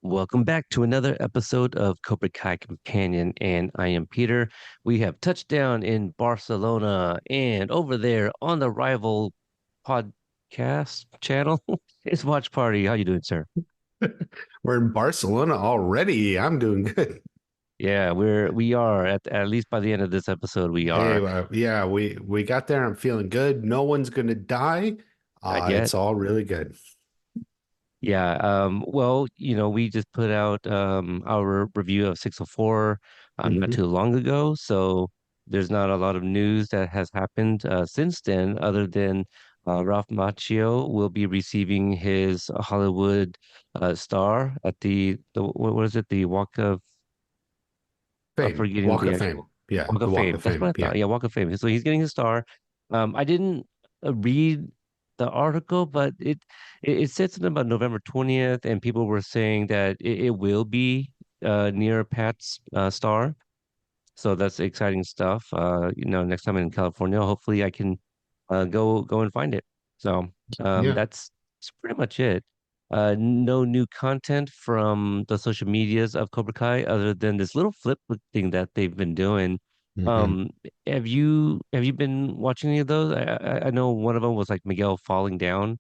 Welcome back to another episode of Cobra Kai Companion, and I am Peter. We have touched down in Barcelona, and over there on the rival podcast channel is Watch Party. How you doing, sir? We're in Barcelona already. I'm doing good. Yeah, we are at least by the end of this episode, we Hey, are. yeah, we got there. I'm feeling good. No one's gonna die. Not yet. It's all really good. Yeah, well, we just put out our review of 604 not Hmm. too long ago, so there's not a lot of news that has happened since then, other than Ralph Macchio will be receiving his Hollywood star at the what is it, the Walk of I'm Fame, forgetting Walk the of actual Fame. Yeah, Walk the of Walk Fame. of That's what Fame. I Yeah. thought. Yeah, Walk of Fame. So he's getting his star. I didn't read the article, but it said something about November 20th, and people were saying that it will be near Pat's star. So that's exciting stuff. Next time I'm in California, hopefully I can go and find it. So Yeah. that's pretty much it. No new content from the social medias of Cobra Kai other than this little flip book thing that they've been doing. Hmm. Um, have you been watching any of those? I know one of them was like Miguel falling down.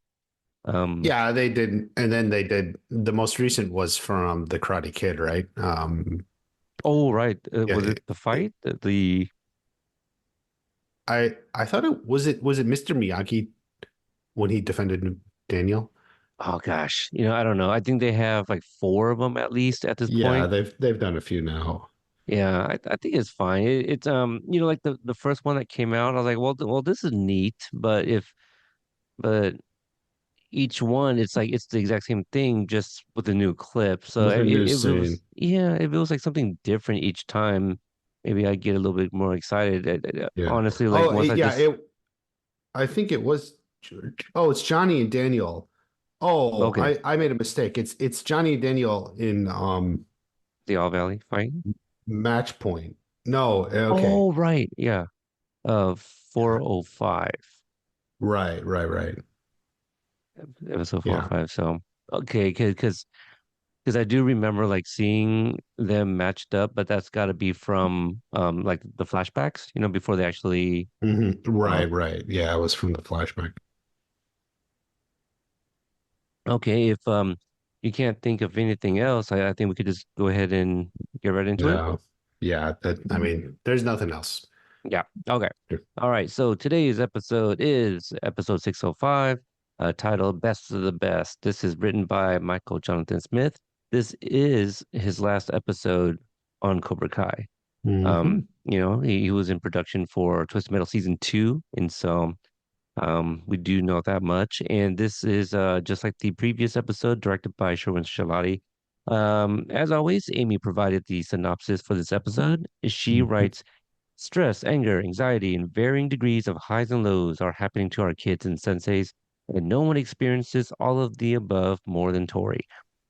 Um, Yeah, they did, and then they did. The most recent was from the Karate Kid, right? oh right, Yeah, was it the fight? The I thought it was Mr. Miyagi when he defended Daniel. oh gosh, I don't know. I think they have like four of them at least at this Yeah, point. they've done a few now. Yeah, I think it's fine. It's like the first one that came out, I was like, well, this is neat, but each one, it's like it's the exact same thing, just with a new clip. So With a new if it was, scene. yeah, if it was like something different each time, maybe I'd get a little bit more excited. Yeah. Honestly, like Oh, once I yeah. just I think it was. Oh, it's Johnny and Daniel. Oh, okay, I made a mistake. It's Johnny and Daniel in the All Valley fight. Match Point. No, okay. Oh right, yeah, 405. Right. Episode four or Yeah. five. So okay, because I do remember like seeing them matched up, but that's got to be from like the flashbacks, before they actually. Uh, Right. Yeah, it was from the flashback. okay, if you can't think of anything else, I think we could just go ahead and get right into it. No. Yeah, I mean, there's nothing else. Yeah. Okay. All right. So today's episode is episode 605, titled "Best of the Best." This is written by Michael Jonathan Smith. This is his last episode on Cobra Kai. Hmm. He was in production for Twisted Metal season two, and so we do know that much. And this is just like the previous episode, directed by Sherwin Shalati. As always, Amy provided the synopsis for this episode. She writes, "Stress, anger, anxiety, and varying degrees of highs and lows are happening to our kids and senseis, and no one experiences all of the above more than Tori.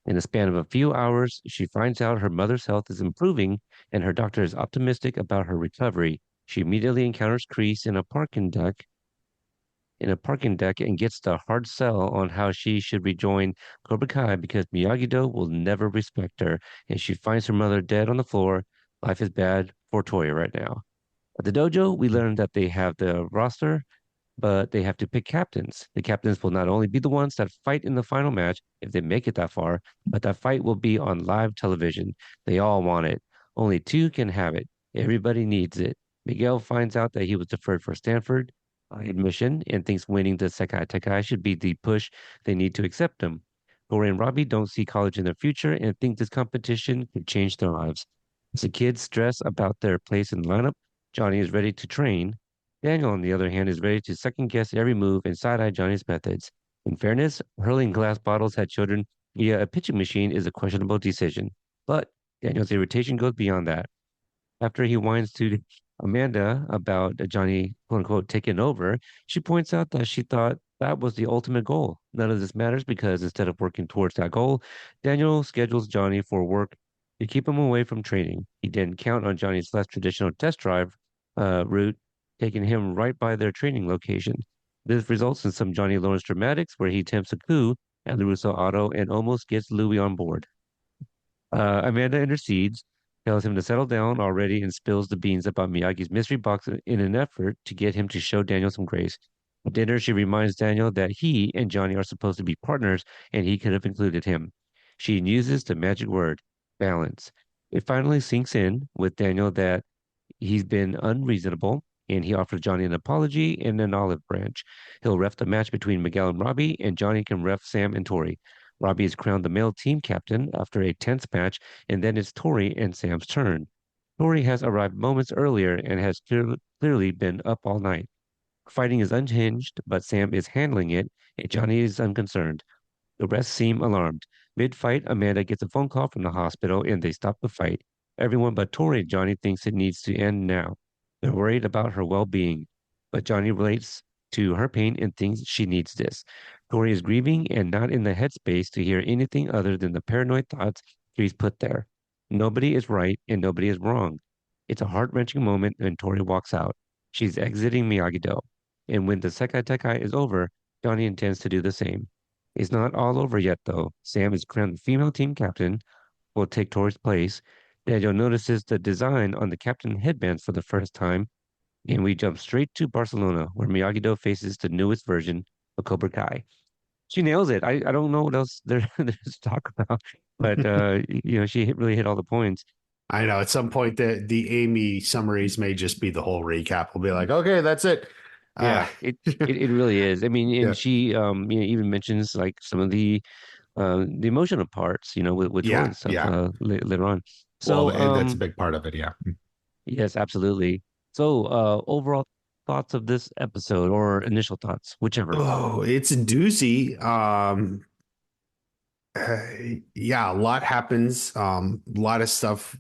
In the span of a few hours, she finds out her mother's health is improving, and her doctor is optimistic about her recovery. She immediately encounters Kreese in a parking deck and gets the hard sell on how she should rejoin Cobra Kai because Miyagi-Do will never respect her, and she finds her mother dead on the floor. Life is bad for Toya right now. At the dojo, we learn that they have the roster, but they have to pick captains. The captains will not only be the ones that fight in the final match if they make it that far, but that fight will be on live television. They all want it. Only two can have it. Everybody needs it. Miguel finds out that he was deferred for Stanford admission and thinks winning the Sekai Tekai should be the push they need to accept him. Corey and Robbie don't see college in their future and think this competition could change their lives. As the kids stress about their place in the lineup, Johnny is ready to train. Daniel, on the other hand, is ready to second guess every move and side eye Johnny's methods. In fairness, hurling glass bottles at children via a pitching machine is a questionable decision. But Daniel's irritation goes beyond that. After he whines to Amanda about Johnny, quote unquote, taking over, she points out that she thought that was the ultimate goal. None of this matters because instead of working towards that goal, Daniel schedules Johnny for work to keep him away from training. He didn't count on Johnny's less traditional test drive route, taking him right by their training location. This results in some Johnny Lawrence dramatics where he attempts a coup at the Russo Auto and almost gets Louis on board. Amanda intercedes, tells him to settle down already, and spills the beans about Miyagi's mystery box in an effort to get him to show Daniel some grace. At dinner, she reminds Daniel that he and Johnny are supposed to be partners, and he could have included him. She uses the magic word, balance. It finally sinks in with Daniel that he's been unreasonable, and he offers Johnny an apology and an olive branch. He'll ref the match between Miguel and Robbie, and Johnny can ref Sam and Tori. Robbie is crowned the male team captain after a tense match, and then it's Tori and Sam's turn. Tori has arrived moments earlier and has clearly been up all night. Fighting is unhinged, but Sam is handling it, and Johnny is unconcerned. The rest seem alarmed. Mid-fight, Amanda gets a phone call from the hospital and they stop the fight. Everyone but Tori and Johnny thinks it needs to end now. They're worried about her well-being, but Johnny relates to her pain and thinks she needs this. Tori is grieving and not in the headspace to hear anything other than the paranoid thoughts she's put there. Nobody is right and nobody is wrong. It's a heart-wrenching moment when Tori walks out. She's exiting Miyagi-Do. And when the Sekai Tekai is over, Johnny intends to do the same. It's not all over yet, though. Sam is crowned female team captain, will take Tori's place. Daniel notices the design on the captain headbands for the first time, and we jump straight to Barcelona, where Miyagi-Do faces the newest version of Cobra Kai. She nails it. I don't know what else there's to talk about, but she really hit all the points. I know at some point the Amy summaries may just be the whole recap. We'll be like, okay, that's it. Uh, Yeah, it really is. I mean, yeah, and she even mentions like some of the emotional parts, with Tori yeah, and stuff yeah. later on. Well, So and that's a big part of it. Yeah. yes, absolutely. So overall thoughts of this episode or initial thoughts, whichever. Oh, it's a doozy. Yeah, a lot happens. A lot of stuff.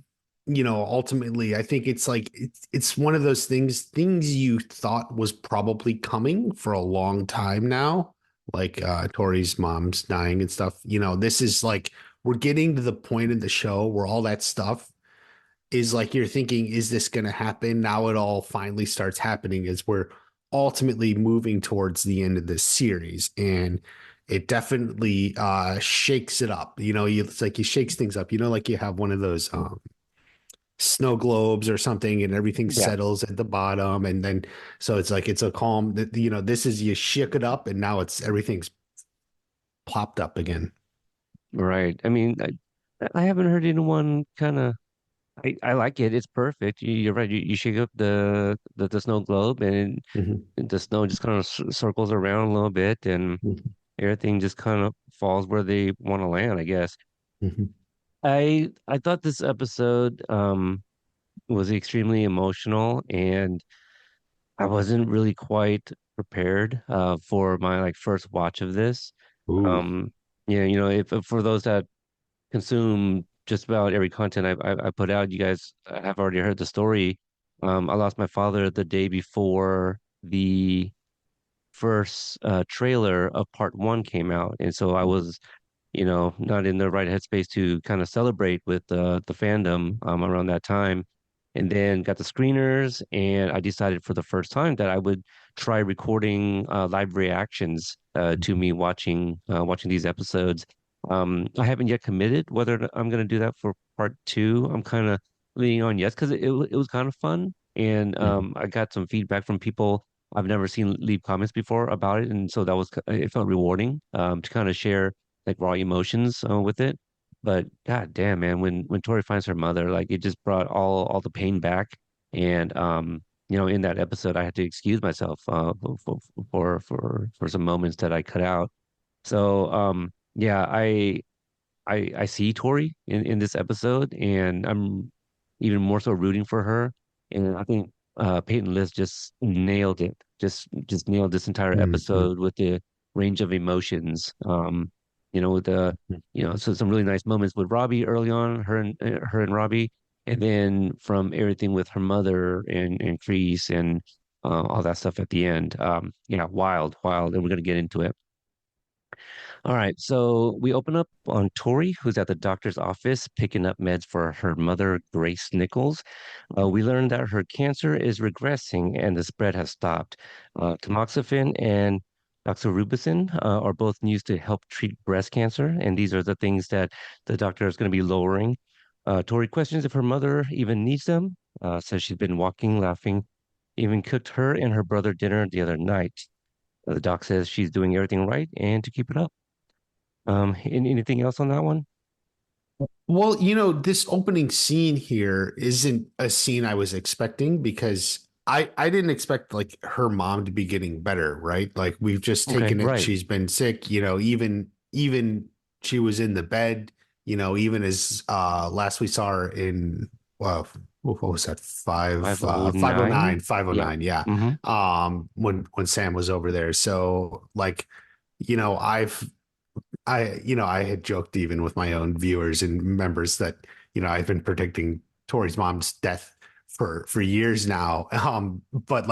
Ultimately, I think it's like it's one of those things you thought was probably coming for a long time now, like Tori's mom's dying and stuff. This is like we're getting to the point in the show where all that stuff is like you're thinking, is this going to happen? Now it all finally starts happening as we're ultimately moving towards the end of this series. And it definitely shakes it up. It's like he shakes things up, like you have one of those snow globes or something and everything Yeah, settles at the bottom. And then, so it's like, it's a calm that, this is you shook it up and now everything's plopped up again. right. I mean, I haven't heard anyone kind of. I like it. It's perfect. You're right. You shake up the snow globe, and Mhm. the snow just kind of circles around a little bit, and Mhm. everything just kind of falls where they want to land, I guess. Mhm. I thought this episode was extremely emotional, and I wasn't really quite prepared for my like first watch of this. Ooh. Um, yeah, if for those that consume just about every content I put out, you guys have already heard the story. I lost my father the day before the first trailer of part one came out, and so I was not in the right headspace to kind of celebrate with the fandom around that time. And then got the screeners, and I decided for the first time that I would try recording live reactions to me watching these episodes. I haven't yet committed whether I'm going to do that for part two. I'm kind of leaning on yes because it was kind of fun, and Mhm. I got some feedback from people I've never seen leave comments before about it, and so it felt rewarding to kind of share like raw emotions with it. But god damn, man, when Tori finds her mother, like it just brought all the pain back. And in that episode, I had to excuse myself for some moments that I cut out. So yeah, I see Tori in this episode, and I'm even more so rooting for her. And I think Peyton List just nailed it. Just nailed this entire Mhm. episode with the range of emotions. With the so some really nice moments with Robbie early on, her and Robbie, and then from everything with her mother and Kreese and all that stuff at the end. Yeah, wild, wild, and we're gonna get into it. All right, so we open up on Tori, who's at the doctor's office picking up meds for her mother, Grace Nichols. We learn that her cancer is regressing and the spread has stopped. Tamoxifen and doxorubicin, are both used to help treat breast cancer, and these are the things that the doctor is going to be lowering. Tori questions if her mother even needs them. Says she's been walking, laughing, even cooked her and her brother dinner the other night. The doc says she's doing everything right and to keep it up. Anything else on that one? Well, this opening scene here isn't a scene I was expecting because I didn't expect like her mom to be getting better, right? Like we've just Okay, taken it right. she's been sick, even she was in the bed, even as last we saw her in what was that? 509, 509? Yeah. 509, yeah. Mm-hmm. When Sam was over there. So like, you know, I've I had joked even with my own viewers and members that, I've been predicting Tori's mom's death for years now. But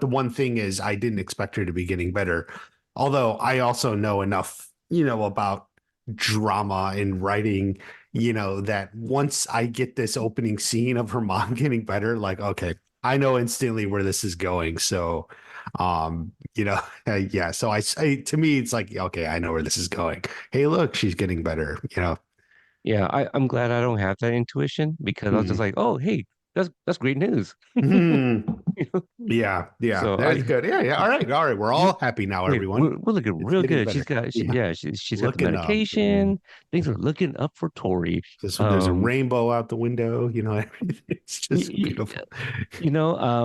the one thing is I didn't expect her to be getting better. Although I also know enough, about drama and writing, that once I get this opening scene of her mom getting better, like, okay, I know instantly where this is going. So, yeah. So to me, it's like, okay, I know where this is going. Hey, look, she's getting better, Yeah, I'm glad I don't have that intuition because I was just Hmm. like, oh, hey, that's great news. Hmm. You know? Yeah, yeah, So that's good. Yeah, yeah. All right. We're you, all happy now, hey, everyone. we're looking It's real getting good. better. Yeah, Yeah, she's got the looking up. medication. Things are looking up for Tori. There's a Um, rainbow out the window. Everything. It's just y beautiful.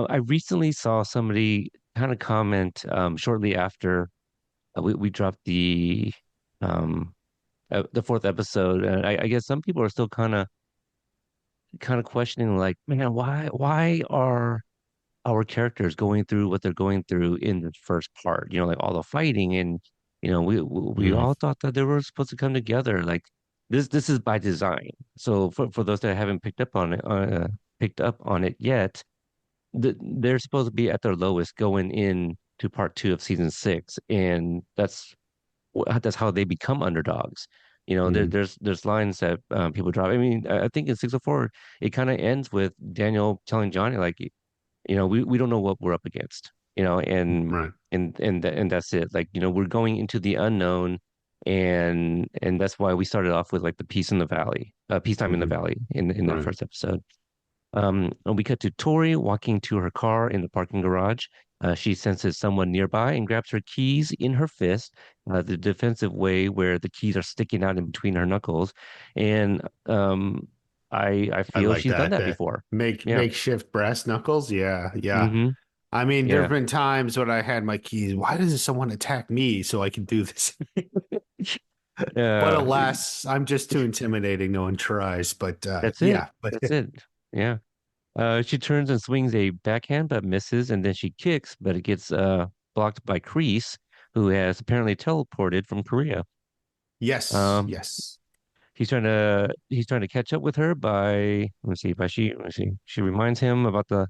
I recently saw somebody kind of comment shortly after we dropped um the fourth episode, and I guess some people are still kind of questioning, like, man, why are our characters going through what they're going through in the first part? Like all the fighting, and we Mm, all thought that they were supposed to come together. Like this is by design. So for those that haven't picked up on it yet, they're supposed to be at their lowest going in to part two of season six, and that's how they become underdogs. mm, There's lines that people drop. I mean, I think in 604 it kind of ends with Daniel telling Johnny, like, we don't know what we're up against, right. and that's it. Like, we're going into the unknown, and that's why we started off with like the peacetime in the Hmm. valley in that Right. first episode. And we cut to Tori walking to her car in the parking garage. She senses someone nearby and grabs her keys in her fist, the defensive way where the keys are sticking out in between her knuckles. And I I feel like she's done that. that The before. Yeah. makeshift brass knuckles. Yeah, yeah. Hmm. I mean, there have Yeah. been times when I had my keys. Why doesn't someone attack me so I can do this? But Uh, alas, I'm just too intimidating. No one tries. But that's it. yeah, but That's it. Yeah. She turns and swings a backhand, but misses, and then she kicks, but it gets blocked by Kreese, who has apparently teleported from Korea. yes, Um, yes. he's trying to catch up with her by let me see by she let me see. She reminds him about the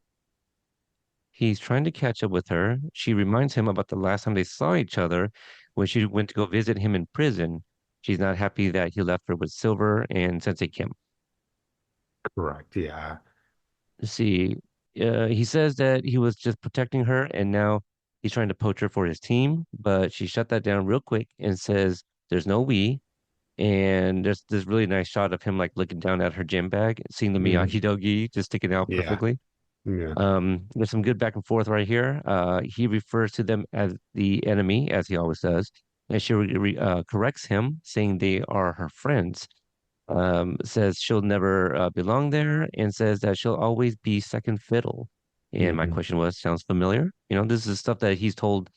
he's trying to catch up with her. She reminds him about the last time they saw each other when she went to go visit him in prison. She's not happy that he left her with Silver and Sensei Kim. Correct. Yeah. Let's see. He says that he was just protecting her, and now he's trying to poach her for his team, but she shut that down real quick and says, "There's no we." And there's this really nice shot of him like looking down at her gym bag, seeing the Mm, Miyagi Dogi just sticking out yeah. perfectly. Yeah. There's some good back and forth right here. He refers to them as the enemy, as he always does, and she corrects him, saying they are her friends. Says she'll never belong there, and says that she'll always be second fiddle. And my Hmm. question was, sounds familiar? This is stuff that he's told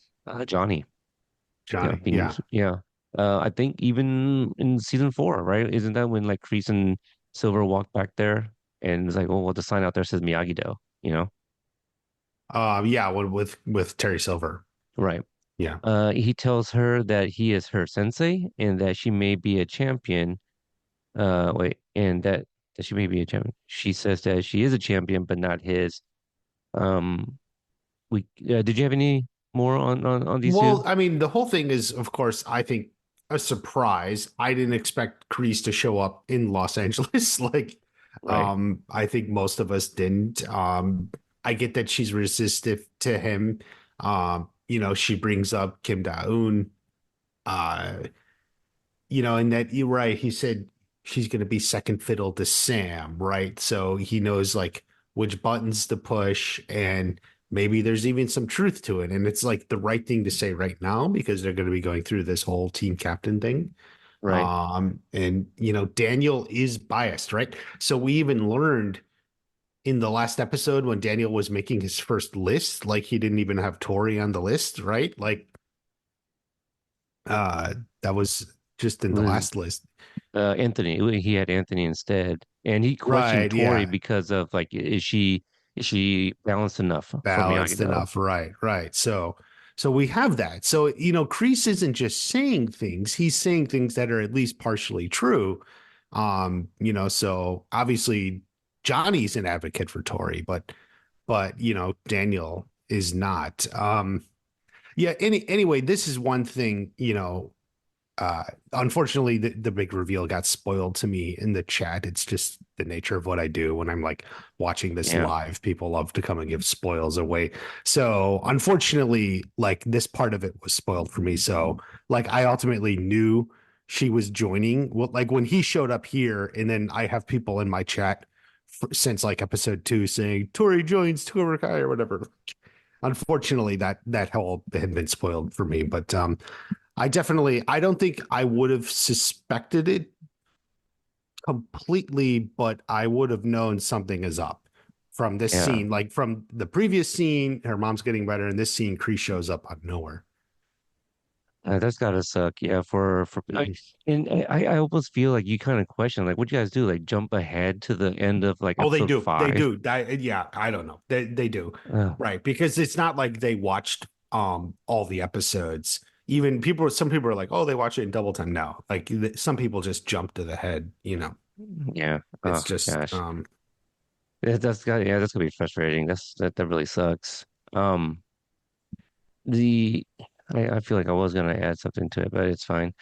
Johnny. Johnny. Being Yeah. yeah. I think even in season four, right? Isn't that when like Kreese and Silver walk back there and it's like, oh, well, the sign out there says Miyagi-Do, you know? Yeah. With Terry Silver. Right. Yeah. He tells her that he is her sensei and that she may be a champion. Wait, and that she may be a champion. She says that she is a champion, but not his. Um, did you have any more on these two? Well, I mean, the whole thing is, of course, I think a surprise. I didn't expect Kreese to show up in Los Angeles. Right. I think most of us didn't. I get that she's resistive to him. she brings up Kim Da-eun, uh, and that you're right. He said she's going to be second fiddle to Sam, right? So he knows like which buttons to push, and maybe there's even some truth to it. And it's like the right thing to say right now because they're going to be going through this whole team captain thing. Right. And Daniel is biased, right? So we even learned in the last episode when Daniel was making his first list, like he didn't even have Tori on the list, right? Like uh that was just in It the was last list. Anthony. He had Anthony instead, and he questioned Right, Tori yeah. because of like, is she balanced enough for Balanced Miyagi-Do? enough, right, right. So we have that. So, Kreese isn't just saying things, he's saying things that are at least partially true. So obviously Johnny's an advocate for Tori, but Daniel is not. Yeah, anyway, this is one thing, uh unfortunately the big reveal got spoiled to me in the chat. It's just the nature of what I do when I'm like watching this Yeah. live. People love to come and give spoils away. So unfortunately, like this part of it was spoiled for me. So like I ultimately knew she was joining. Well, like when he showed up here, and then I have people in my chat since like episode 2 saying Tori joins Cobra Kai or whatever. Unfortunately, that whole had been spoiled for me, but I don't think I would have suspected it completely, but I would have known something is up from this Yeah. scene. Like from the previous scene, her mom's getting better, and this scene, Kree shows up out of nowhere. That's gotta suck. Yeah, and I almost feel like you kind of question like, what you guys do? Like jump ahead to the end of like Oh, they episode do. They 5? do. Yeah, I don't know. They do. Oh, Right. Because it's not like they watched all the episodes. Even some people are like, oh, they watch it in double time. No, like some people just jump to the head. yeah. It's Oh just gosh. That's gonna be frustrating. That really sucks. Um, the I feel like I was gonna add something to it, but it's fine.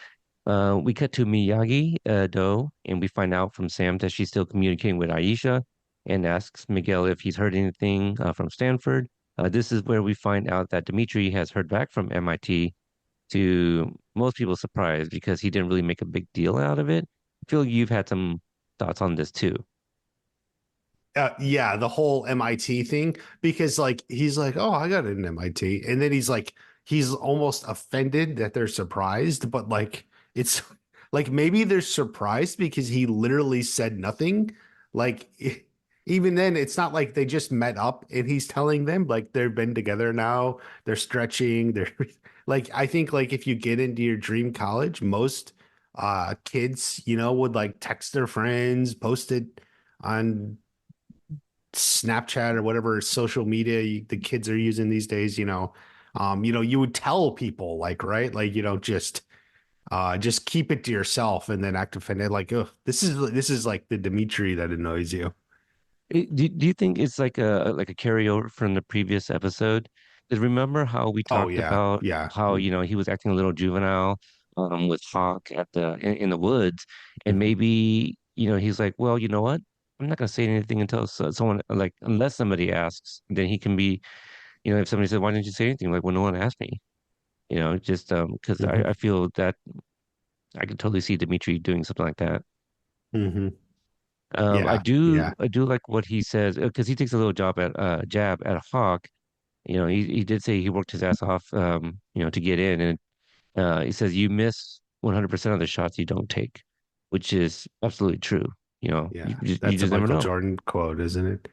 We cut to Miyagi Do, and we find out from Sam that she's still communicating with Aisha, and asks Miguel if he's heard anything from Stanford. This is where we find out that Dimitri has heard back from MIT, to most people's surprise, because he didn't really make a big deal out of it. I feel like you've had some thoughts on this too. yeah, the whole MIT thing, because like he's like, oh, I got an MIT, and then he's almost offended that they're surprised, but like it's like maybe they're surprised because he literally said nothing. Like even then, it's not like they just met up and he's telling them like they've been together now, they're stretching, they're like I think like if you get into your dream college, most kids, would like text their friends, post it on Snapchat or whatever social media the kids are using these days, you would tell people like, right? Like, just keep it to yourself and then act offended. Like, oh, this is like the Dimitri that annoys you. Do you think it's like a carryover from the previous episode? Because remember how we Oh talked yeah, about yeah. how, he was acting a little juvenile with Hawk in the woods, and Mhm. maybe, he's like, well, you know what? I'm not gonna say anything until someone, like, unless somebody asks, then he can be, if somebody said, why didn't you say anything? Like, well, no one asked me, just because I Mhm. feel that I could totally see Dimitri doing something like that. Mhm. I Yeah, do yeah, I do like what he says, because he takes a little jab at Hawk. He did say he worked his ass off, to get in, and he says you miss 100% of the shots you don't take, which is absolutely true. You yeah. just, you That's a just never Michael know. Jordan quote, isn't it?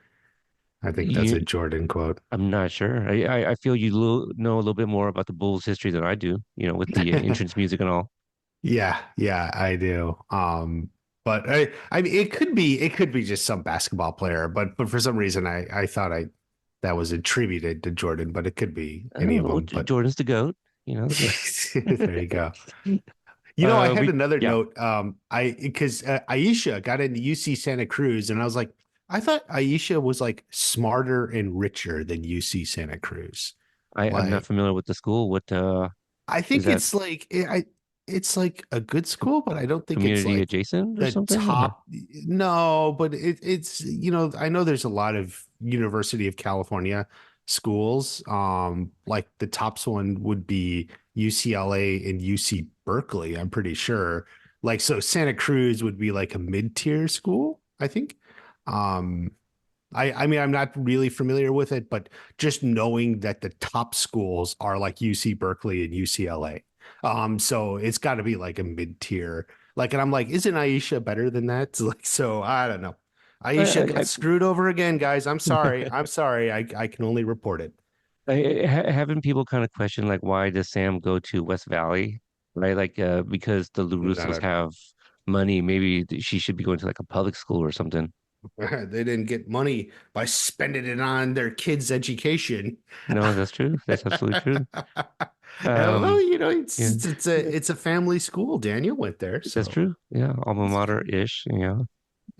I think that's You, a Jordan quote. I'm not sure. I feel you know a little bit more about the Bulls' history than I do. With the entrance music and all. Yeah, yeah, I do. But I mean, it could be just some basketball player, but for some reason, I thought that was attributed to Jordan, but it could be I any don't of know. Well, them. But Jordan's the goat. The there you go. goat. I had We another Yeah. note. I because Aisha got into UC Santa Cruz, and I was like, I thought Aisha was like smarter and richer than UC Santa Cruz. I'm not Like, familiar with the school. What I is think that? it's like a good school, but I don't think it's Community like adjacent or the something? top. No, but it's I know there's a lot of University of California schools. Like the tops one would be UCLA and UC Berkeley, I'm pretty sure. Like so Santa Cruz would be like a mid-tier school, I think. Um, I mean I'm not really familiar with it, but just knowing that the top schools are like UC Berkeley and UCLA. So it's got to be like a mid-tier. Like, and I'm like, isn't Aisha better than that? Like, so I don't know. Aisha got I, screwed over again, guys. I'm sorry. I'm sorry. I can only report it. having people kind of question like why does Sam go to West Valley, right? Like because the Not LaRussos a, have money, maybe she should be going to like a public school or something. they didn't get money by spending it on their kids' education. No, that's true. That's absolutely true. Well, Um, you know, it's yeah, it's a family school. Daniel went there, that's so true. Yeah, alma it's mater-ish, yeah.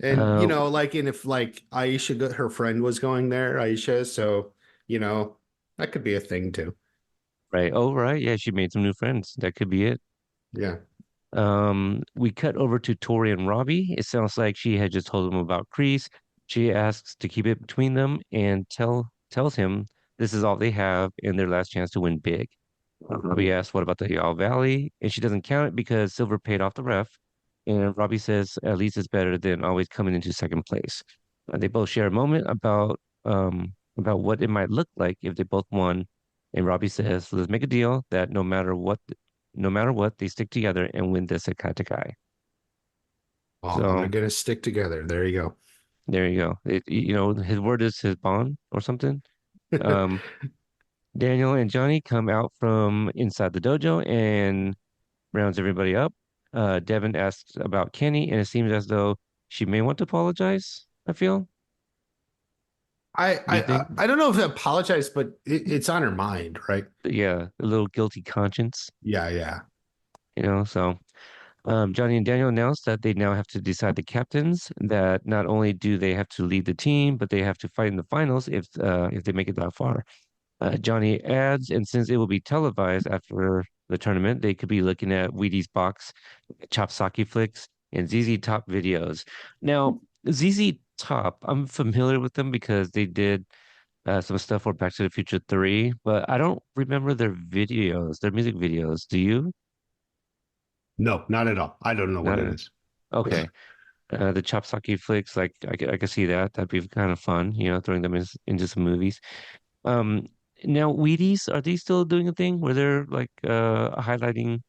and Uh, like, and if like her friend was going there, Aisha, so you know, that could be a thing too. right. Oh, right. Yeah, she made some new friends. That could be it. Yeah. We cut over to Tori and Robbie. It sounds like she had just told him about Kreese. She asks to keep it between them and tells him this is all they have and their last chance to win big. Robbie asks, "What about the Y'all Valley?" And she doesn't count it because Silver paid off the ref. And Robbie says, "At least it's better than always coming into second place." They both share a moment about what it might look like if they both won. And Robbie says, "Let's make a deal that no matter what, they stick together and win this Akatsuki." Oh, and they're So gonna stick together. There you there you go. His word is his bond or something. go. Um, Daniel and Johnny come out from inside the dojo and rounds everybody up. Devin asks about Kenny, and it seems as though she may want to apologize. I feel. I, Do you I think? I don't know if I apologize, but it's on her mind, right? Yeah, a little guilty conscience, Yeah, yeah. So Johnny and Daniel announced that they now have to decide the captains, that not only do they have to lead the team, but they have to fight in the finals if they make it that far. Johnny adds, and since it will be televised after the tournament, they could be looking at Wheaties Box, Chopsaki Flicks, and ZZ Top videos. Now, ZZ Top, I'm familiar with them because they did some stuff for Back to the Future 3, but I don't remember their videos, their music videos. Do you? No, not at all. I don't know what Not it a, is. okay. The Chopsaki Flicks, like I could see that. That'd be kind of fun, throwing them into some movies. Um, Now Wheaties, are they still doing a thing where they're like highlighting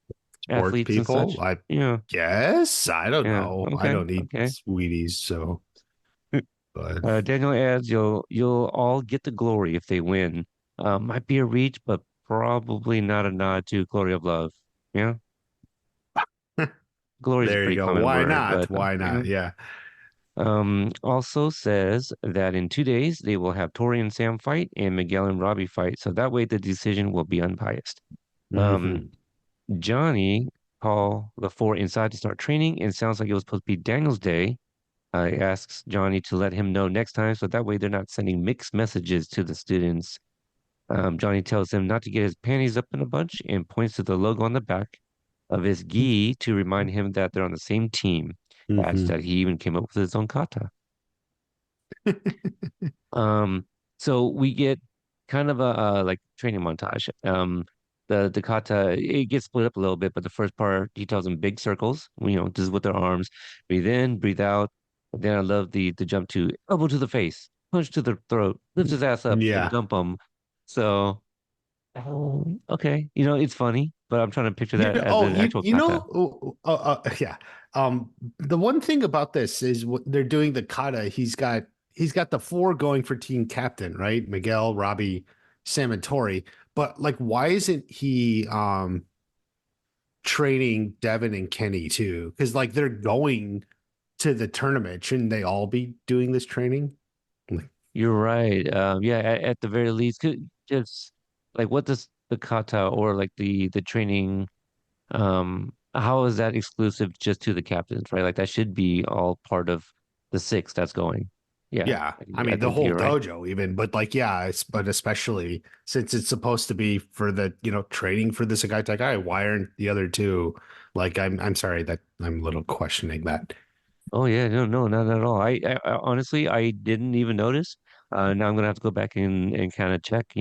Sports athletes and people, such? I Yeah, guess. I don't yeah. know. I Okay, don't eat okay. sweeties, so but Daniel adds, you'll all get the glory if they win. Might be a reach, but probably not a nod to Glory of Love. Yeah, glory is a there you pretty go. common Why word, not? but Why not? Yeah. Also says that in 2 days they will have Tori and Sam fight and Miguel and Robbie fight, so that way the decision will be unbiased. Um, Hmm. Johnny call the four inside to start training, and sounds like it was supposed to be Daniel's day. He asks Johnny to let him know next time, so that way they're not sending mixed messages to the students. Johnny tells him not to get his panties up in a bunch and points to the logo on the back of his gi to remind him that they're on the same team. Adds Hmm. that he even came up with his own kata. Um, so we get kind of a like training montage. The kata it gets split up a little bit, but the first part he tells them big circles. This is with their arms. Breathe in, breathe out. And then I love the jump to elbow to the face, punch to the throat, lift his ass up, and Yeah. dump him. So okay, it's funny, but I'm trying to picture You that know, as oh, an actual you kata. know, yeah. The one thing about this is what they're doing the kata. He's got the four going for team captain, right? Miguel, Robbie, Sam, and Tori. But like, why isn't he training Devin and Kenny too? Because like they're going to the tournament. Shouldn't they all be doing this training? Like, You're right. Yeah, at the very least, just like what does the kata or like the training, how is that exclusive just to the captains, right? Like that should be all part of the six that's going. Yeah, Yeah, I I mean the think whole you're right. dojo even, but like yeah, but especially since it's supposed to be for the training for the Sakai Takai, why aren't the other two like I'm sorry that I'm a little questioning that. Oh yeah, no, no, not at all. I honestly I didn't even notice. Now I'm gonna have to go back and kind of check.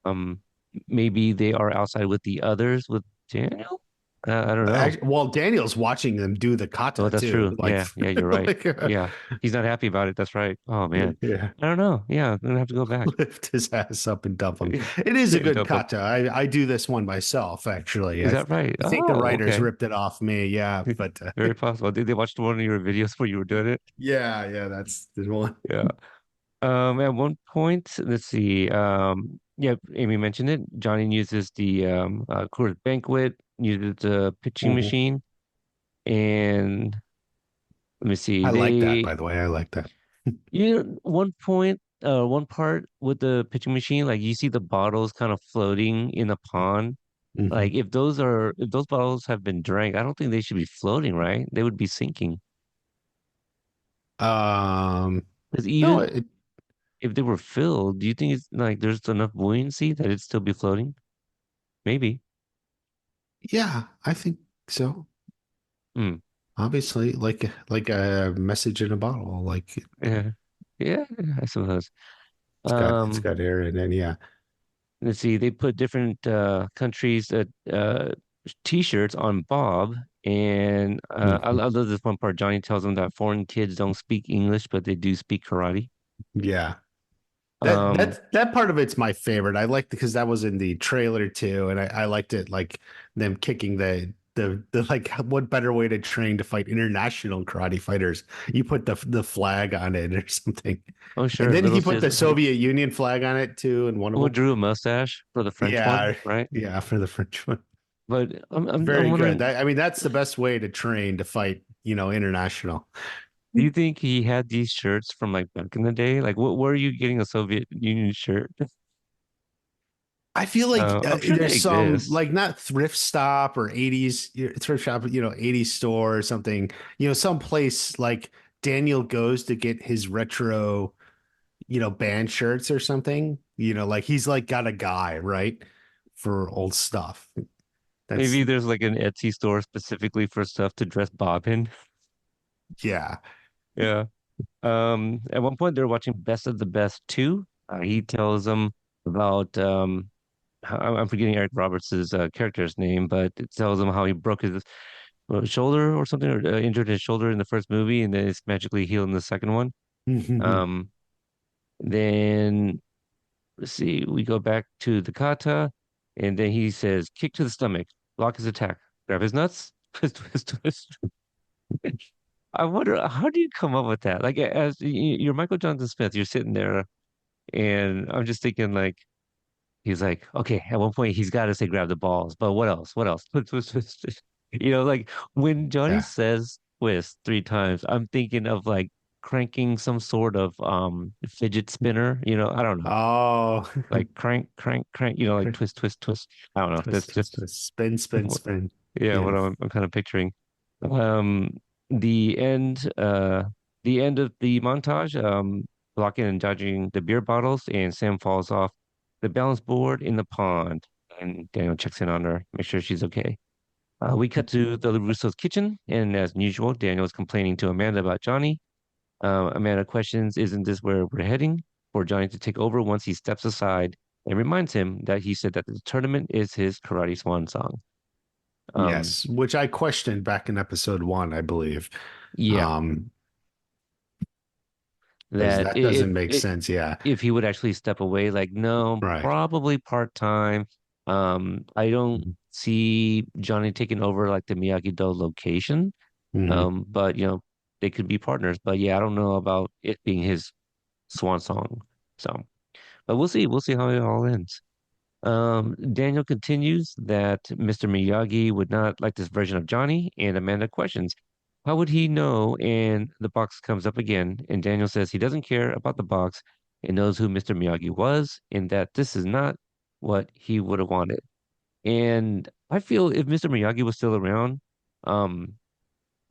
Um, maybe they are outside with the others with Daniel. I don't know. Well, Daniel's watching them do the Oh, kata that's too. true. Yeah, yeah, you're right. Like Yeah, he's not happy about it. That's right. Oh man, yeah, I don't know. Yeah, I'm gonna have to go back. lift his ass up and dump him. It is a And good dump him. kata. I do this one myself, actually. Is that right? I think the Oh, writers okay. ripped it off me. Yeah, but Very possible. Did they watch one of your videos where you were doing it? yeah, that's the one. Yeah. At one point, let's see. Yeah, Amy mentioned it. Johnny uses the Coors Banquet, uses the pitching Mhm. machine, and let me see. I like that, by the way. I like that. One point, one part with the pitching machine, like you see the bottles kind of floating in the pond. Like Mhm. if those bottles have been drank, I don't think they should be floating, right? They would be sinking. Um, Because no, even if they were filled, do you think it's like there's enough buoyancy that it'd still be floating? Maybe. yeah, I think so. Hmm. Obviously, like a message in a bottle. Like Yeah. Yeah, I suppose. it's Um, got air in it. Yeah. let's see. They put different countries t-shirts on Bob, and I Mhm. love this one part. Johnny tells him that foreign kids don't speak English, but they do speak karate. Yeah. That Um, that part of it's my favorite. I liked because that was in the trailer too, and I liked it like them kicking the like what better way to train to fight international karate fighters? You put the flag on it or something. oh And sure, then little he put sis the Soviet Union flag on it too, in one of who them. drew a mustache for the French one, Yeah, right? yeah, for the French one. But I'm Very good. wondering, I mean, that's the best way to train to fight, international. do you think he had these shirts from like back in the day? Like, what where are you getting a Soviet Union shirt? I feel like I'm sure they there's some exist. like not thrift stop or 80s thrift shop, 80s store or something, some place like Daniel goes to get his retro, band shirts or something, like he's like got a guy, right? For old stuff. That's, Maybe there's like an Etsy store specifically for stuff to dress Bob in. yeah. Yeah. At one point they're watching Best of the Best 2. He tells them about I'm forgetting Eric Roberts' character's name, but it tells him how he broke his shoulder or something, or injured his shoulder in the first movie, and then it's magically healed in the second one. Um, then let's see, we go back to the kata, and then he says, "Kick to the stomach, block his attack, grab his nuts, twist, twist, twist." I wonder how do you come up with that? Like as you're Michael Jonathan Smith, you're sitting there, and I'm just thinking like. He's like, okay, at one point he's got to say grab the balls, but what else? What else? Twist, twist, twist, twist. Like when Johnny Yeah. says twist 3 times, I'm thinking of like cranking some sort of fidget spinner, I don't know. Oh, Like crank, crank, crank, like twist, twist, twist. I don't know. That's twist, twist, just twist, spin, spin, what, spin. yeah, Yeah. what I'm kind of picturing. Um, the end, uh, the end of the montage, blocking and dodging the beer bottles, and Sam falls off the balance board in the pond, and Daniel checks in on her, make sure she's okay. We cut to the Russo's kitchen, and as usual, Daniel is complaining to Amanda about Johnny. Amanda questions, "Isn't this where we're heading?" For Johnny to take over once he steps aside and reminds him that he said that the tournament is his karate swan song. Um, Yes, which I questioned back in episode one, I believe. yeah. Um, because That that doesn't make sense. Yeah. if he would actually step away, like no, Right. probably part time. I don't see Johnny taking over like the Miyagi-Do location. Hmm. But they could be partners. But yeah, I don't know about it being his swan song. So, but we'll see. We'll see how it all ends. Daniel continues that Mr. Miyagi would not like this version of Johnny, and Amanda questions, how would he know? And the box comes up again, and Daniel says he doesn't care about the box and knows who Mr. Miyagi was, and that this is not what he would have wanted. And I feel if Mr. Miyagi was still around, um,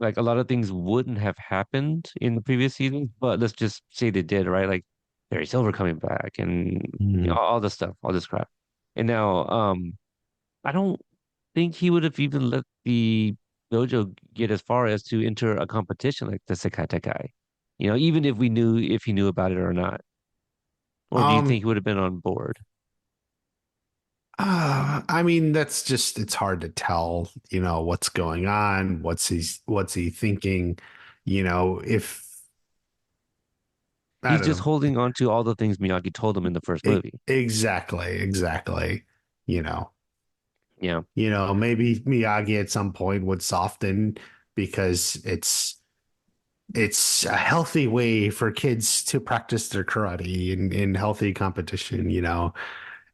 like a lot of things wouldn't have happened in the previous seasons, but let's just say they did, right? Like Barry Silver coming back and Hmm. all this stuff, all this crap. And now, I don't think he would have even let the dojo get as far as to enter a competition like the Sekata guy. Even if he knew about it or not. Or do you think Um, he would have been on board? I mean, it's hard to tell, what's going on, what's he thinking, if I He's don't just know. holding on to all the things Miyagi told him in the first movie. Exactly. You know, Yeah, maybe Miyagi at some point would soften because it's a healthy way for kids to practice their karate in healthy competition.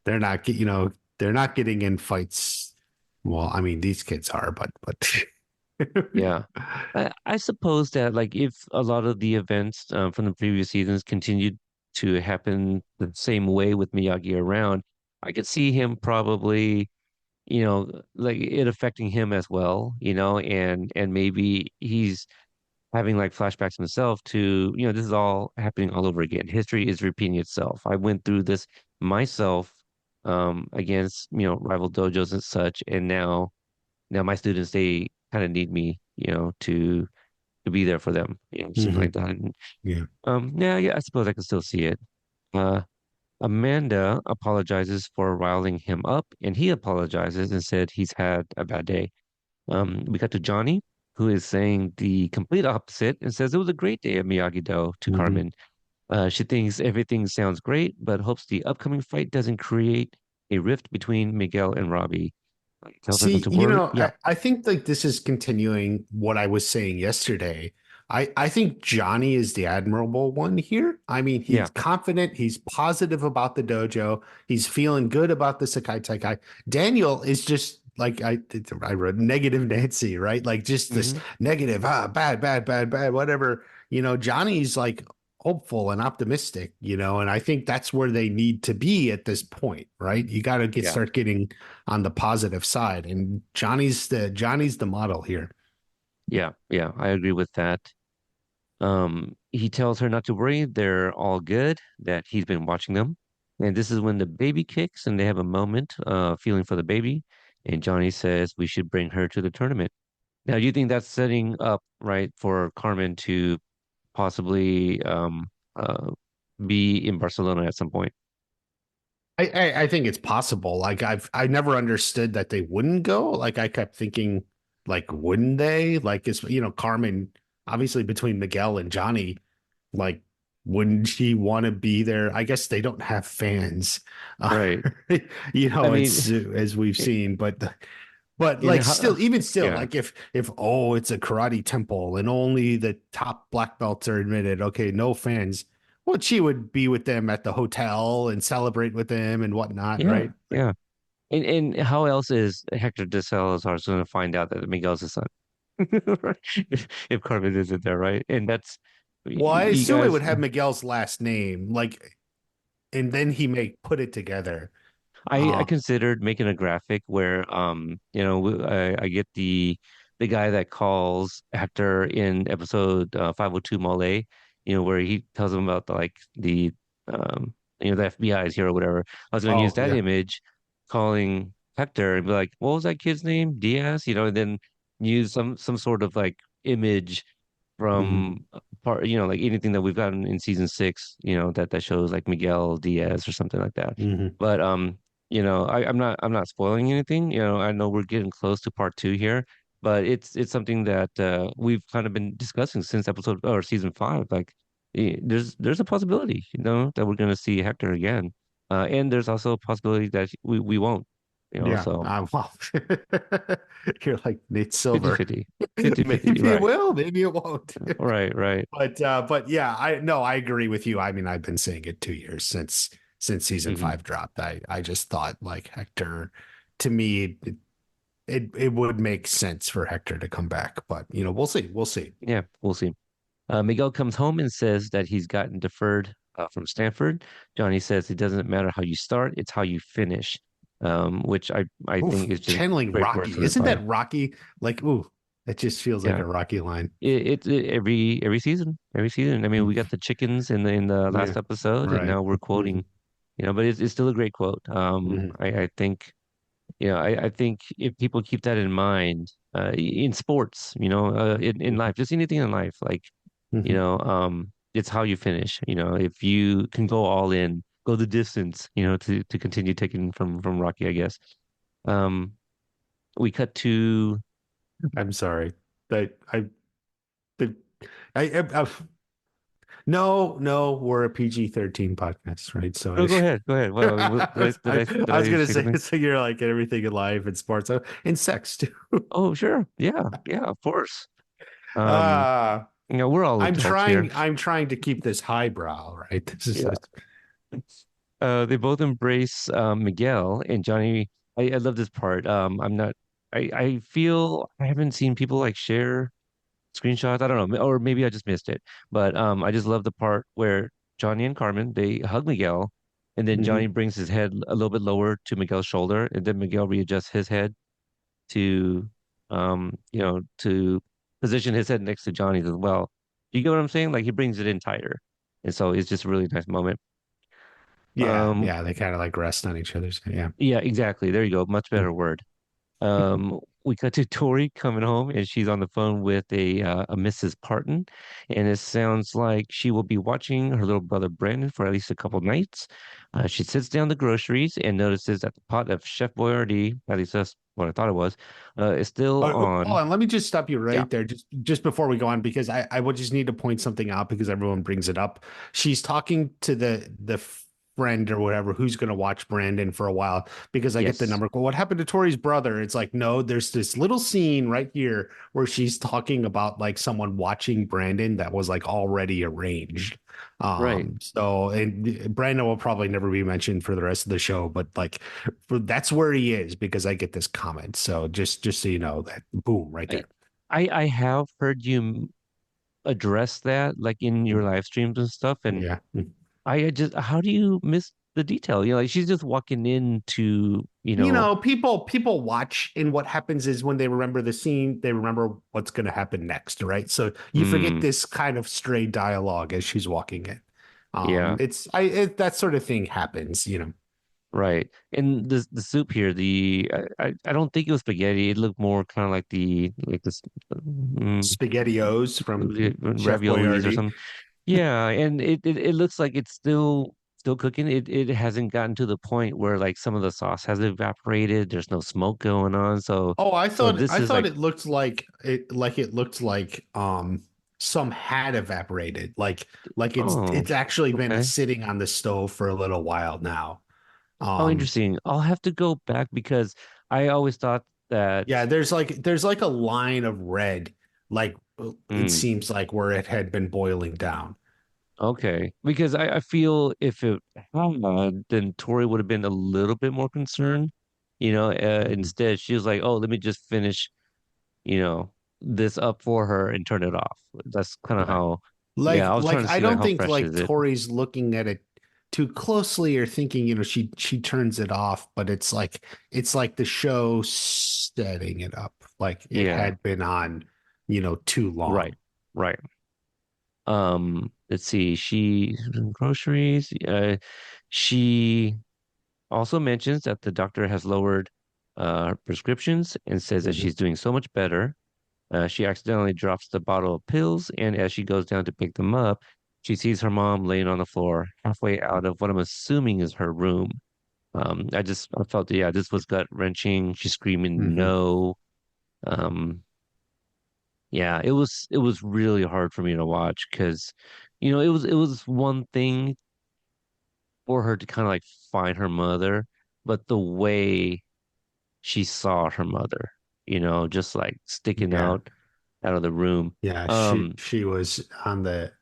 They're not, they're not getting in fights. Well, I mean, these kids are, but yeah. I suppose that like if a lot of the events from the previous seasons continued to happen the same way with Miyagi around, I could see him probably, like it affecting him as well, and maybe he's having like flashbacks himself to, this is all happening all over again. History is repeating itself. I went through this myself against, rival dojos and such, and now my students they kind of need me, to be there for them, something Mhm. like that. And, Yeah. yeah, I suppose I can still see it. Uh, Amanda apologizes for riling him up, and he apologizes and said he's had a bad day. We got to Johnny, who is saying the complete opposite and says it was a great day at Miyagi-Do to Hmm. Carmen. She thinks everything sounds great, but hopes the upcoming fight doesn't create a rift between Miguel and Robbie. Tells her not See, to worry. Yeah, I think like this is continuing what I was saying yesterday. I think Johnny is the admirable one here. I mean, he's yeah, confident, he's positive about the dojo, he's feeling good about the Sakai Taikai. Daniel is just like I wrote negative Nancy, right? Like just this hmm negative, bad, whatever. Johnny's like hopeful and optimistic, and I think that's where they need to be at this point, right? You got to yeah, start getting on the positive side. And Johnny's the model here. yeah. I agree with that. He tells her not to worry. They're all good, that he's been watching them. And this is when the baby kicks and they have a moment, feeling for the baby. And Johnny says we should bring her to the tournament. Now, do you think that's setting up right for Carmen to possibly uh, be in Barcelona at some point? I think it's possible. Like I never understood that they wouldn't go. Like I kept thinking, like, wouldn't they? Like it's Carmen, obviously between Miguel and Johnny, like, wouldn't she want to be there? I guess they don't have fans. Right. I mean, It's as we've seen, but in like how, even still, yeah, like if it's a karate temple and only the top black belts are admitted, okay, no fans. Well, she would be with them at the hotel and celebrate with them and whatnot, yeah, right? yeah. And how else is Hector de Salazar going to find out that Miguel's his son? If Carmen isn't there, right? And that's Well, I you assume it guys. would have Miguel's last name, like, and then he may put it together. I Uh, considered making a graphic where I get the guy that calls Hector in episode 502 Mole, where he tells him about um the FBI is here or whatever. I was going to use oh that yeah. image calling Hector and be like, what was that kid's name? Diaz, and then use some sort of like image Hmm. from part, like anything that we've gotten in season 6, that shows like Miguel Diaz or something like that. Hmm. But I'm not spoiling anything. I know we're getting close to part 2 here, but it's something that we've kind of been discussing since episode or season 5. Like, there's a possibility, that we're gonna see Hector again, and there's also a possibility that we won't. Yeah. So Well, you're like Nate fifty Silver. fifty, 50-50. Maybe it Right, will, maybe it won't. right, right. But yeah, I no, I agree with you. I mean, I've been saying it 2 years since season hmm five dropped. I just thought like Hector, to me, it would make sense for Hector to come back, but we'll see. We'll see. Yeah, we'll see. Miguel comes home and says that he's gotten deferred from Stanford. Johnny says it doesn't matter how you start, it's how you finish, which I Oof, think is just channeling great words Rocky. to live Isn't by. that Rocky? Like, ooh, that just feels like Yeah, a Rocky line. every season, every season. I mean, we got the chickens in the Yeah. last episode, and Right. now we're Hmm. quoting, but it's still a great quote. Hmm. I think, I think if people keep that in mind, in sports, in life, just anything in life, like, Hmm. it's how you finish. If you can go all in, go the distance, to continue taking from Rocky, I guess. Um, we cut to I'm sorry. That the, I no, no, we're a PG-13 podcast, right? So no, go ahead, go ahead. Did I was I gonna say say something? so you're like everything in life and sports and sex too. Oh, sure, yeah, of course. Um, Uh we're all adults here. I'm trying to keep this highbrow, right? This is Yeah. They both embrace Miguel and Johnny. I love this part. I feel I haven't seen people like share screenshots. I don't know, or maybe I just missed it. But I just love the part where Johnny and Carmen they hug Miguel, and then Johnny Mhm. brings his head a little bit lower to Miguel's shoulder, and then Miguel readjusts his head to to position his head next to Johnny's as well. You get what I'm saying? Like he brings it in tighter, and so it's just a really nice moment. Yeah, Um, yeah, they kind of like rest on each other's. Yeah. yeah, exactly. There you go. Much better word. We cut to Tori coming home, and she's on the phone with a Mrs. Parton, and it sounds like she will be watching her little brother Brandon for at least a couple nights. She sits down the groceries and notices that the pot of Chef Boyardee, at least that's what I thought it was, is still Hold on. on, let me just stop you Yeah. right there, just before we go on, because I would just need to point something out because everyone brings it up. She's talking to the friend or whatever who's going to watch Brandon for a while because I get the Yes. number. Well, what happened to Tori's brother? It's like, no, there's this little scene right here where she's talking about like someone watching Brandon that was like already arranged. Right. So and Brandon will probably never be mentioned for the rest of the show, but like that's where he is because I get this comment. So just so you know that boom right I there. I have heard you address that like in your Mhm. live streams and stuff, and Yeah. I just, how do you miss the detail? Like she's just walking into, You know, people watch and what happens is when they remember the scene, they remember what's going to happen next, right? So you forget mm, this kind of stray dialogue as she's walking in. yeah, That sort of thing happens, you know. right. And the soup here, I don't think it was spaghetti. It looked more kind of like this SpaghettiOs from Chef raviolis or Boyardee. something. Yeah, and it looks like it's still cooking. It hasn't gotten to the point where like some of the sauce has evaporated. There's no smoke going on. Oh, So this I is thought like, it looked like it looked like some had evaporated. Like oh, it's actually been okay. sitting on the stove for a little while now. Oh, Um interesting. I'll have to go back because I always thought yeah, that, there's like a line of red like it mm, seems like where it had been boiling down. okay. Because I feel if it had, then Tori would have been a little bit more concerned. Mhm. Instead, she was like, oh, let me just finish, this up for her and turn it off. That's kind of Right. how, yeah, I was trying Like to I see like don't how think fresh like is it? Tori's looking at it too closely or thinking, you know, she turns it off, but it's like the show setting it up like it Yeah, had been on, you know, too right, long. right. Let's see. She groceries. She also mentions that the doctor has lowered her prescriptions and says that Mhm. she's doing so much better. She accidentally drops the bottle of pills, and as she goes down to pick them up, she sees her mom laying on the floor, halfway out of what I'm assuming is her room. I felt, yeah, this was gut wrenching. She's screaming Mhm. no. Um, yeah, it was really hard for me to watch because, it was one thing for her to kind of like find her mother, but the way she saw her mother, just like sticking Yeah. out of the room. Yeah, Um, she was on the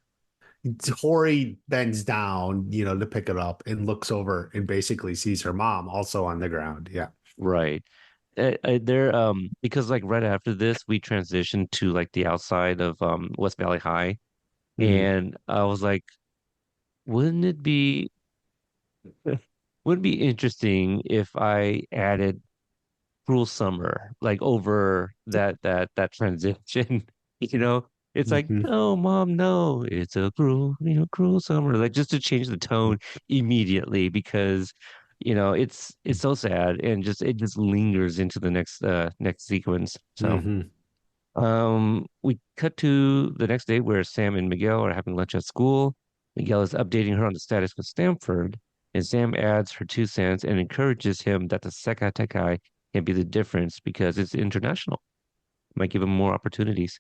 Tori bends down, you know, to pick it up and looks over and basically sees her mom also on the ground. Yeah. right. Because like right after this, we transitioned to like the outside of West Valley High, Mhm. and I was like, wouldn't it be wouldn't it be interesting if I added Cruel Summer, like over that transition. You know, it's like, Mhm. no, mom, no, it's a cruel summer. Like just to change the tone immediately because, it's so sad and just it just lingers into the next sequence. So Mhm. We cut to the next day where Sam and Miguel are having lunch at school. Miguel is updating her on the status with Stanford, and Sam adds her 2 cents and encourages him that the Zacatecas can be the difference because it's international. Might give him more opportunities.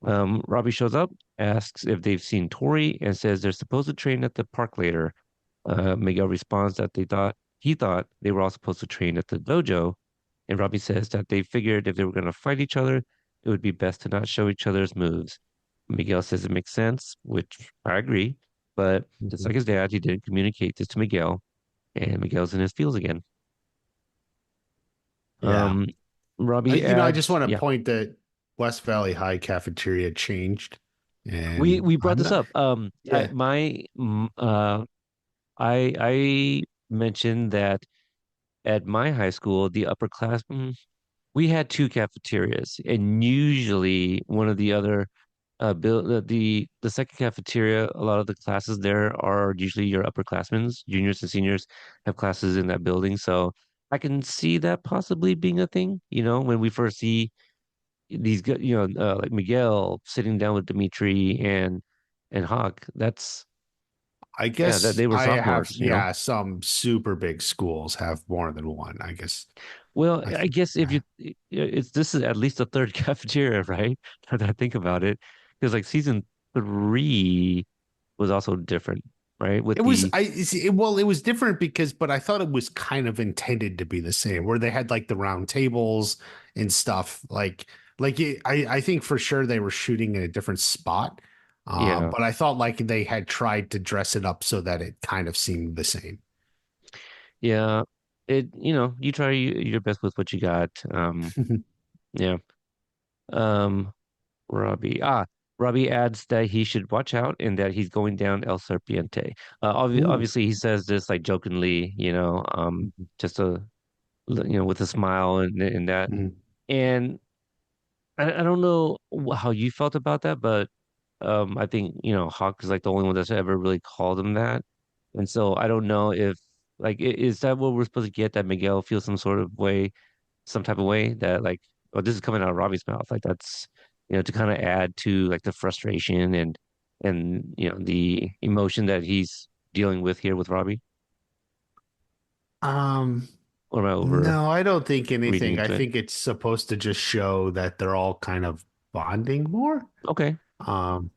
Robbie shows up, asks if they've seen Tori, and says they're supposed to train at the park later. Miguel responds that he thought they were all supposed to train at the dojo, and Robbie says that they figured if they were going to fight each other, it would be best to not show each other's moves. Miguel says it makes sense, which I agree, but just Mhm. like his dad, he didn't communicate this to Miguel, and Miguel's in his feels again. Yeah. Um, Robbie I just adds, want to yeah, point that West Valley High cafeteria changed, we and we brought I'm this not. up. Yeah, I mentioned that at my high school, the we had two cafeterias, and usually one of the other the second cafeteria, a lot of the classes there are usually your upperclassmen, juniors and seniors have classes in that building. So I can see that possibly being a thing, when we first see like Miguel sitting down with Dimitri and Hawk. That's I yeah, that guess they were I have. sophomores. Yeah, some super big schools have more than one. I guess. Well, I I think. guess if Yeah. it's this is at least a third cafeteria, right? Now that I think about it, because like season three was also different, right? With It was the well, it was different because, but I thought it was kind of intended to be the same, where they had like the round tables and stuff. I think for sure they were shooting in a different spot, yeah, but I thought like they had tried to dress it up so that it kind of seemed the same. yeah. You try your best with what you got. Yeah. Um, Robbie. Robbie adds that he should watch out and that he's going down El Serpiente. Ooh. Obviously he says this like jokingly, just with a smile and that. Mhm. And I don't know how you felt about that, but I think Hawk is like the only one that's ever really called him that, and so I don't know if is that what we're supposed to get, that Miguel feels some type of way that like, oh, this is coming out of Robbie's mouth, like that's to kind of add to like the frustration and the emotion that he's dealing with here with Robbie, Um, or am I over no, I don't think reading anything. I into it? think it's supposed to just show that they're all kind of bonding more. Okay, Um,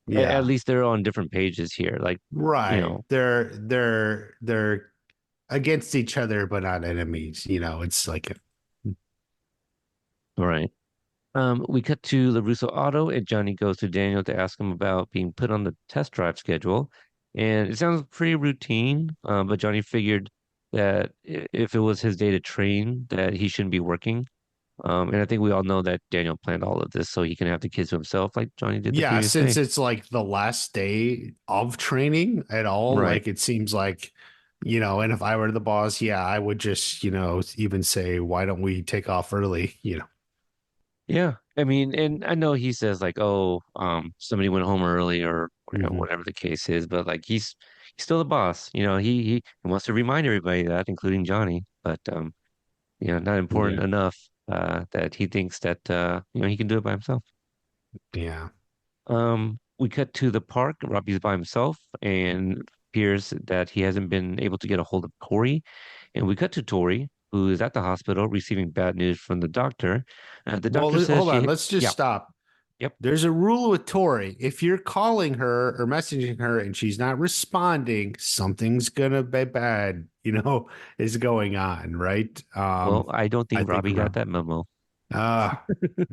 at yeah. least they're on different pages here, like you Right. know. They're against each other, but not enemies. It's like All right. We cut to LaRusso Auto, and Johnny goes to Daniel to ask him about being put on the test drive schedule. And it sounds pretty routine, but Johnny figured that if it was his day to train, that he shouldn't be working. And I think we all know that Daniel planned all of this so he can have the kids to himself, like Johnny did the yeah, previous since day. it's like the last day of training at all, Right. like it seems like, and if I were the boss, yeah, I would just, even say, why don't we take off early? Yeah. I mean, and I know he says like, oh, somebody went home early or Hmm. whatever the case is, but like he's still the boss. He wants to remind everybody that, including Johnny. But not important Yeah. enough that he thinks that he can do it by himself. Yeah. We cut to the park. Robbie's by himself and appears that he hasn't been able to get a hold of Tori. And we cut to Tori, who is at the hospital receiving bad news from the doctor. The Well, doctor says hold on. Let's just yeah, stop. yep. There's a rule with Tori. If you're calling her or messaging her and she's not responding, something's gonna be bad, is going on, right? Well, I don't I think think Robbie got around. that memo. Uh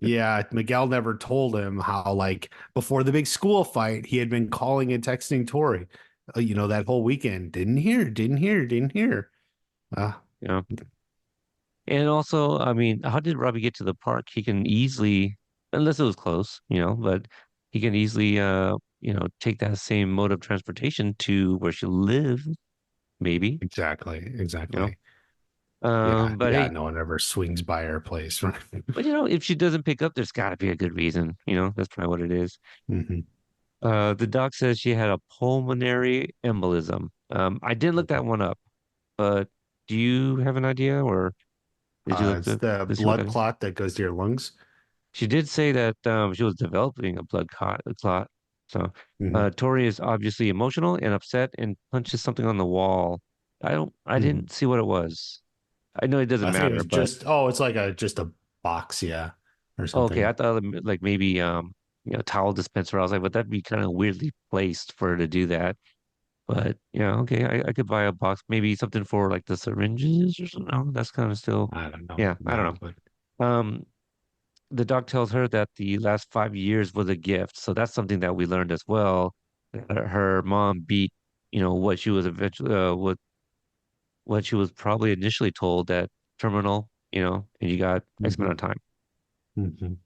yeah, Miguel never told him how, like, before the big school fight, he had been calling and texting Tori, that whole weekend. Didn't hear, didn't hear, didn't hear. Uh, Yeah. And also, I mean, how did Robbie get to the park? He can easily, unless it was close, but he can easily, take that same mode of transportation to where she lives, maybe, exactly, you know. exactly. Yeah, But yeah, hey, no one ever swings by her place, right? if she doesn't pick up, there's got to be a good reason, That's probably what it is. Mhm. The doc says she had a pulmonary embolism. I didn't look that one up, but do you have an idea, or did you It's the to see what blood that is? clot that goes to your lungs. She did say that she was developing a blood clot. A clot. So Hmm. Tori is obviously emotional and upset and punches something on the wall. I Hmm. didn't see what it was. I know it doesn't I think it matter, was but just, oh, it's like a just a box, yeah, or okay, something. I thought like maybe towel dispenser. I was like, but that'd be kind of weirdly placed for her to do that. But yeah, okay, I could buy a box, maybe something for like the syringes or something. No, that's kind of still, I don't know. yeah, I No, don't but know. The doc tells her that the last 5 years was a gift, so that's something that we learned as well. Her mom beat, what she was eventually, what she was probably initially told that terminal, and you got X amount hmm. of time.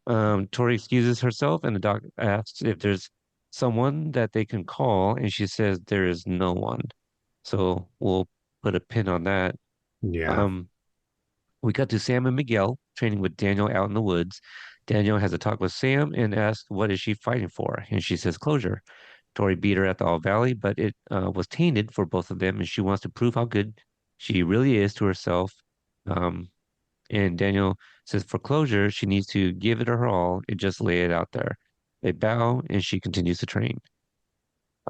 Hmm. Tori excuses herself, and the doc asks if there's someone that they can call, and she says there is no one. So we'll put a pin on that. Yeah. Um, we cut to Sam and Miguel training with Daniel out in the woods. Daniel has a talk with Sam and asks, what is she fighting for? And she says, closure. Tori beat her at the All Valley, but it was tainted for both of them, and she wants to prove how good she really is to herself. Um, and Daniel says for closure, she needs to give it her all and just lay it out there. They bow, and she continues to train.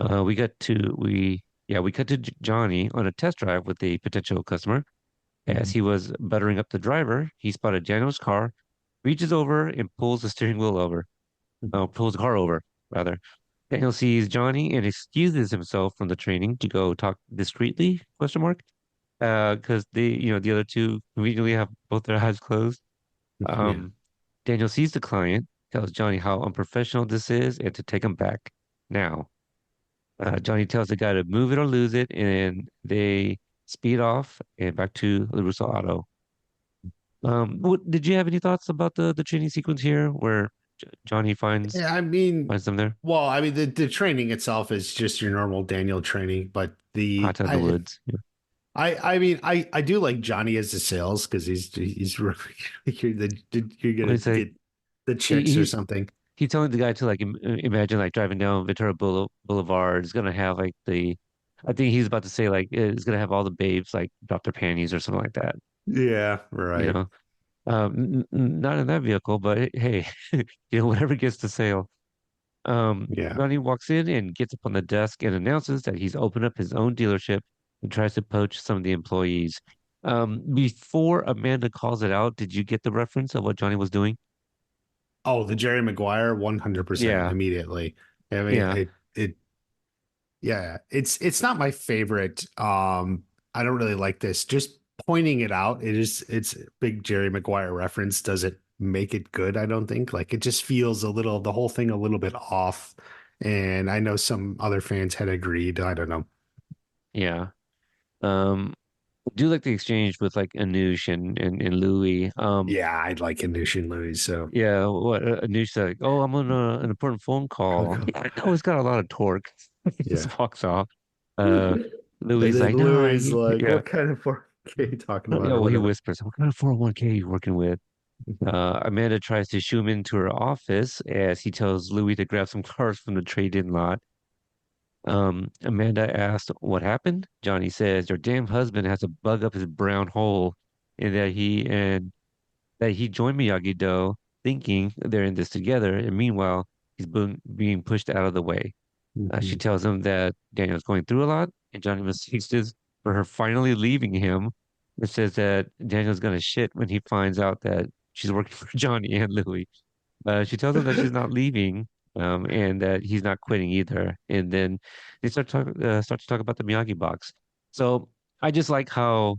We cut to Johnny on a test drive with a potential customer. As Mhm. he was buttering up the driver, he spotted Daniel's car, reaches over and pulls the steering wheel over. Pulls the car over, rather. Daniel sees Johnny and excuses himself from the training to go talk discreetly, question mark. Because the other two conveniently have both their eyes closed. Yeah. Um, Daniel sees the client, tells Johnny how unprofessional this is and to take him back now. Johnny tells the guy to move it or lose it, and they speed off and back to LaRusso Auto. Did you have any thoughts about the training sequence here, where Johnny finds Yeah, I mean, finds them there, well, I mean the training itself is just your normal Daniel training, but hot in the woods? Yeah. I mean I do like Johnny as a sales because he's really you're What gonna do you say? get the He, chicks or he something. he's telling the guy to like imagine like driving down Ventura Boulevard. It's gonna have like I think he's about to say like it's gonna have all the babes like drop their panties or something like that. Yeah, You right. know, not in that vehicle, but hey, whatever gets the sale. Yeah. Ronnie walks in and gets up on the desk and announces that he's opened up his own dealership and tries to poach some of the employees. Before Amanda calls it out, did you get the reference of what Johnny was doing? Oh, the Jerry Maguire, 100% Yeah, immediately. I mean, yeah, yeah, it's not my favorite. I don't really like this. Just pointing it out, it's a big Jerry Maguire reference. Does it make it good? I don't think. Like it just feels a little, the whole thing a little bit off. And I know some other fans had agreed. I don't know. yeah. I do like the exchange with like Anush and Louis. Yeah, I'd like Inushin Louis. So Yeah, what Anush said, like, oh, I'm on an important phone call. okay. Yeah, I know it's got a lot of torque. He Yeah. just walks off. Uh, Louis And is then like, no, Louis is like, yeah. what kind of 4K you talking about Yeah, or well, he whatever. whispers, what kind of 401k are you working with? Amanda tries to shoo him into her office as he tells Louis to grab some cars from the trade-in lot. Amanda asks what happened. Johnny says, your damn husband has to bug up his brown hole and that he joined Miyagi-Do thinking they're in this together. And meanwhile, he's being pushed out of the way. She Mhm. tells him that Daniel's going through a lot, and Johnny mistakes this for her finally leaving him. It says that Daniel's gonna shit when he finds out that she's working for Johnny and Louie. She tells him that she's not leaving, and that he's not quitting either. And then they start to talk about the Miyagi box. So I just like how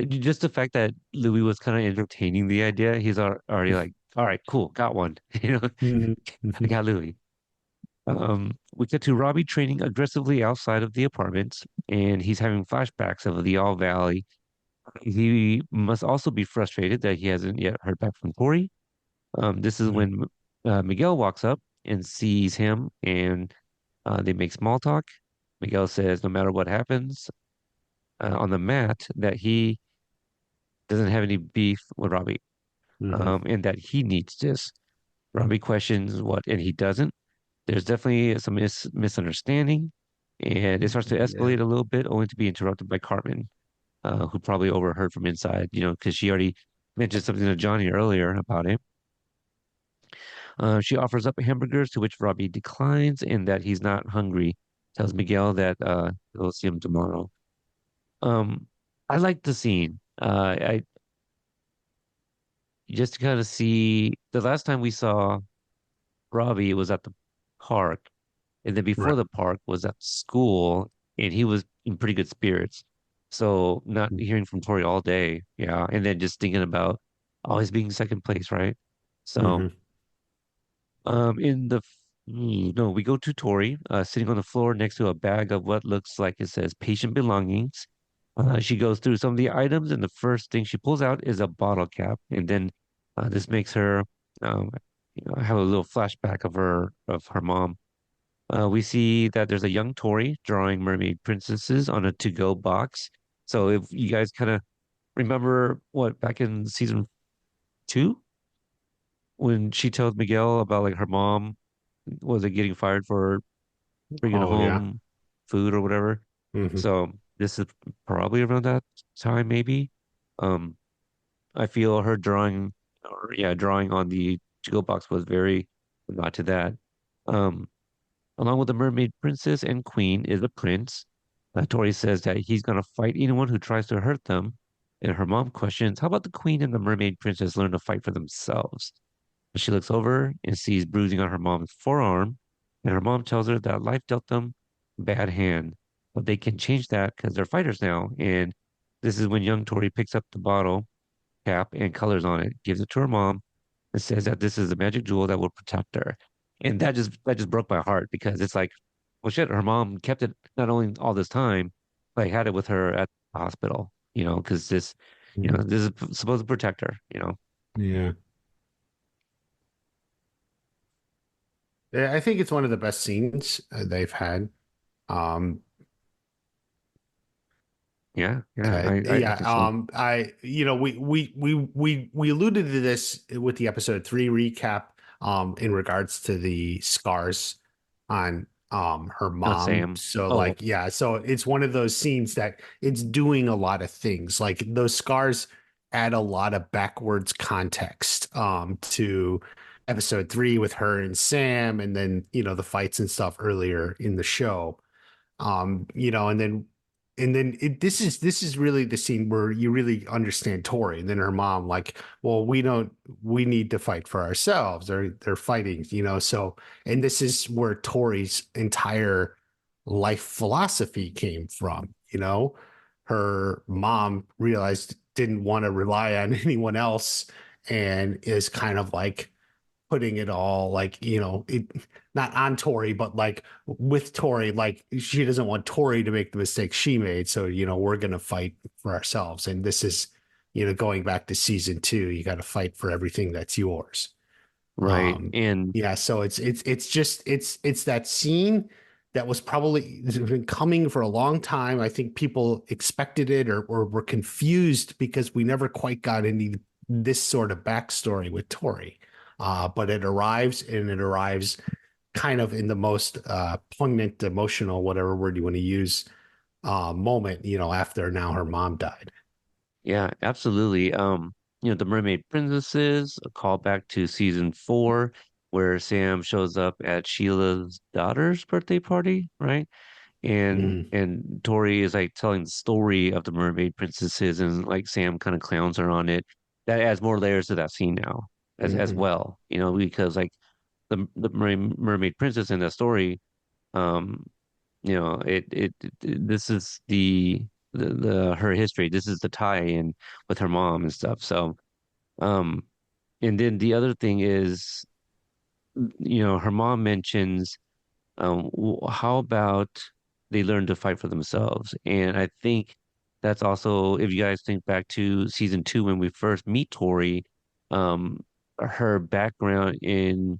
just the fact that Louis was kind of entertaining the idea. He's already like, all right, cool, got one. Mhm. I Mhm. got Louis. We get to Robbie training aggressively outside of the apartments, and he's having flashbacks of the All Valley. He must also be frustrated that he hasn't yet heard back from Tori. This is Mhm. when Miguel walks up and sees him, and they make small talk. Miguel says, no matter what happens on the mat, that he doesn't have any beef with Robbie, Mhm. and that he needs this. Robbie questions what, and he doesn't. There's definitely some misunderstanding, and it starts to Yeah. escalate a little bit, only to be interrupted by Carmen, who probably overheard from inside, because she already mentioned something to Johnny earlier about it. She offers up hamburgers, to which Robbie declines and that he's not hungry. Tells Miguel that he'll see him tomorrow. Um, I like the scene. I just to kind of see the last time we saw Robbie, it was at the park, and then before Right. the park was at school, and he was in pretty good spirits. So not hearing from Tori all day, yeah, and then just thinking about always being second place, right? So. Mm-hmm. In the no, we go to Tori, sitting on the floor next to a bag of what looks like it says patient belongings. She goes through some of the items, and the first thing she pulls out is a bottle cap, and then this makes her, um, have a little flashback of her mom. We see that there's a young Tori drawing mermaid princesses on a to-go box. So if you guys kind of remember what back in season 2 when she tells Miguel about like her mom was it getting fired for bringing Oh yeah. home food or whatever. Mm-hmm. So this is probably around that time, maybe. Um, I feel her drawing, or yeah, drawing on the to-go box was very not to that. Um, Along with the mermaid princess and queen is a prince. Tori says that he's gonna fight anyone who tries to hurt them. And her mom questions, how about the queen and the mermaid princess learn to fight for themselves? She looks over and sees bruising on her mom's forearm, and her mom tells her that life dealt them a bad hand, but they can change that because they're fighters now. And this is when young Tori picks up the bottle cap and colors on it, gives it to her mom, and says that this is a magic jewel that will protect her. And that just broke my heart because it's like, well, shit, her mom kept it not only all this time, but had it with her at the hospital, because this is supposed to protect her. Yeah. Yeah, I think it's one of the best scenes they've had. Um, Yeah, yeah, I yeah, think so. we alluded to this with the episode 3 recap, in regards to the scars on her Not mom. Sam. So Oh, like, yeah, so it's one of those scenes that it's doing a lot of things. Like those scars add a lot of backwards context to episode 3 with her and Sam, and then the fights and stuff earlier in the show. And then this is really the scene where you really understand Tori, and then her mom, like, well, we need to fight for ourselves. They're fighting, so, and this is where Tori's entire life philosophy came from. Her mom realized didn't want to rely on anyone else, and is kind of like putting it all, like, not on Tori, but like with Tori, like she doesn't want Tori to make the mistakes she made. So, we're gonna fight for ourselves. And this is, going back to season 2, you got to fight for everything that's yours. right. Um, And yeah, so it's that scene that was probably been coming for a long time. I think people expected it, or were confused because we never quite got any this sort of backstory with Tori. But it arrives, and it arrives kind of in the most poignant, emotional, whatever word you want to use, moment, after now her mom died. yeah, absolutely. The Mermaid Princesses, a callback to season 4, where Sam shows up at Sheila's daughter's birthday party, right? And Mhm. and Tori is like telling the story of the Mermaid Princesses, and like Sam kind of clowns her on it. That adds more layers to that scene now, as Mhm. well, because like the Mermaid Princess in that story, um, this is the her history. This is the tie-in with her mom and stuff. So, um, and then the other thing is, her mom mentions, how about they learn to fight for themselves? And I think that's also, if you guys think back to season 2 when we first meet Tori, her background in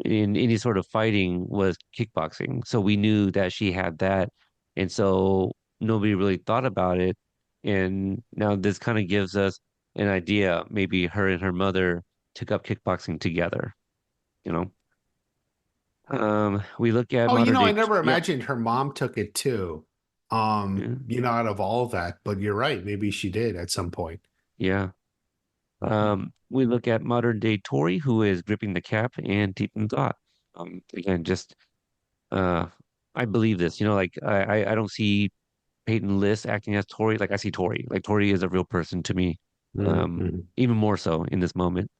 any sort of fighting was kickboxing. So we knew that she had that. And so nobody really thought about it. And now this kind of gives us an idea. Maybe her and her mother took up kickboxing together, you know? We look at Oh, modern I day. never Yep. imagined her mom took it too. Yeah. Out of all of that, but you're right, maybe she did at some point. Yeah. we look at modern day Tori, who is gripping the cap and deep in thought. Again, just uh, I believe this. Like I don't see Peyton List acting as Tori. Like I see Tori. Like Tori is a real person to me. Mhm. Even more so in this moment.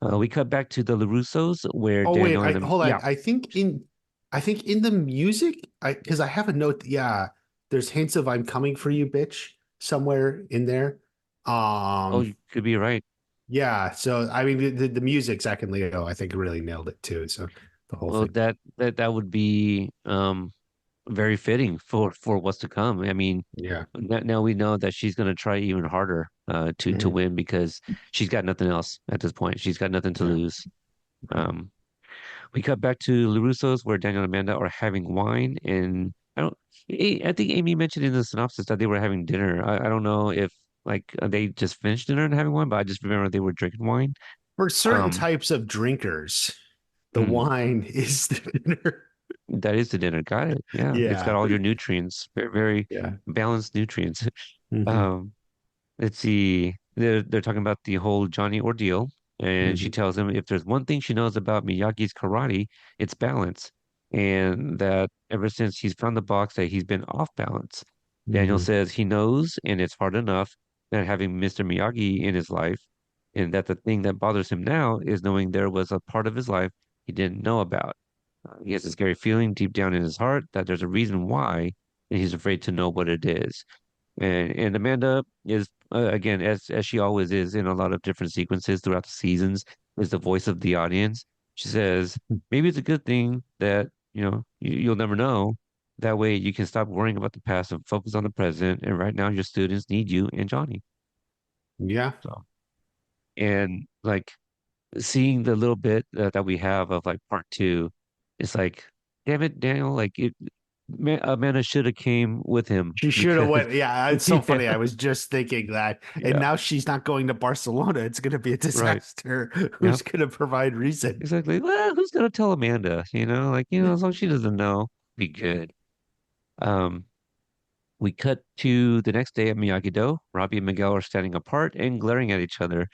We cut back to the LaRussos where Oh wait, Daniel and I the hold on. yeah. I think in the music, I because I have a note. Yeah, there's hints of "I'm coming for you, bitch" somewhere in there. Oh, Um, you could be right. yeah. So I mean, the music secondly, I think really nailed it too. So the whole Well, thing. that would be very fitting for what's to come. I mean, Yeah. now we know that she's going to try even harder to Mhm. win because she's got nothing else at this point. She's got nothing to Yeah. lose. Um, we cut back to LaRusso's where Daniel and Amanda are having wine, and I think Amy mentioned in the synopsis that they were having dinner. I don't know if like they just finished dinner and having wine, but I just remember they were drinking wine. For certain Um, types of drinkers, the mm, wine is the dinner. that is the dinner. Got it. Yeah, it's got Yeah. all your nutrients. Very, very Yeah. balanced nutrients. Hmm. Um, let's see. They're talking about the whole Johnny ordeal, and she Hmm. tells him if there's one thing she knows about Miyagi's karate, it's balance, and that ever since he's found the box that he's been off balance. Daniel Hmm. says he knows, and it's hard enough that having Mr. Miyagi in his life, and that the thing that bothers him now is knowing there was a part of his life he didn't know about. He has a scary feeling deep down in his heart that there's a reason why, and he's afraid to know what it is. And Amanda is again as she always is in a lot of different sequences throughout the seasons is the voice of the audience. She says maybe it's a good thing that you'll never know. That way you can stop worrying about the past and focus on the present. And right now your students need you and Johnny. Yeah. So and like seeing the little bit that we have of like part two, it's like damn it, Daniel, like Amanda should have came with him She should have because went. Yeah, it's so yeah, funny. I was just thinking that. And yeah, now she's not going to Barcelona. It's going to be a right. disaster. Who's Yep. going to provide reason? Exactly. Well, who's gonna tell Amanda? Like, as long as she doesn't know, be good. Um, we cut to the next day at Miyagi-Do. Robbie and Miguel are standing apart and glaring at each other.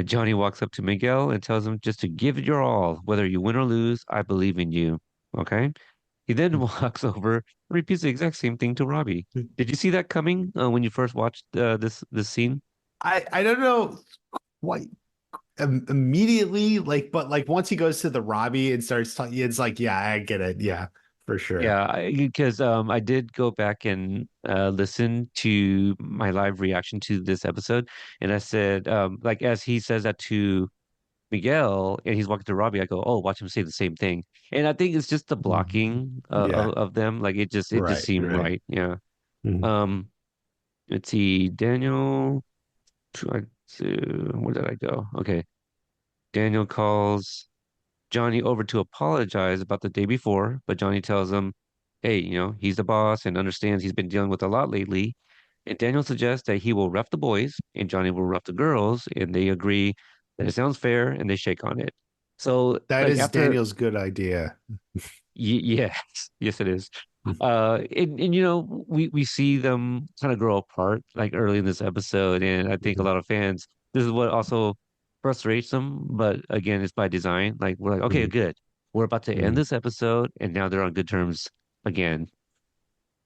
Johnny walks up to Miguel and tells him just to give it your all. Whether you win or lose, I believe in you. Okay? He then walks over and repeats the exact same thing to Robbie. Did you see that coming when you first watched this scene? I don't know why immediately but like once he goes to the Robbie and starts talking, it's like yeah, I get it. Yeah, for sure. Yeah, because I did go back and listen to my live reaction to this episode, and I said, like as he says that to Miguel, and he's walking to Robbie, I go, "Oh, watch him say the same thing." And I think it's just the Mhm. blocking Yeah. of them, like it just Right. seemed Right. right. Yeah. Mhm. Um, let's see, Daniel. Where did I go? Okay, Daniel calls Johnny over to apologize about the day before, but Johnny tells him, hey, he's the boss and understands he's been dealing with a lot lately. And Daniel suggests that he will ref the boys and Johnny will ref the girls, and they agree that it sounds fair and they shake on it. So, That like is after, Daniel's good idea. yes, yes, it is. And we see them kind of grow apart like early in this episode, and I think a Mhm. lot of fans, this is what also frustrates them, but again, it's by design. Like we're like, okay, Mhm. good. We're about to end Mhm. this episode, and now they're on good terms again.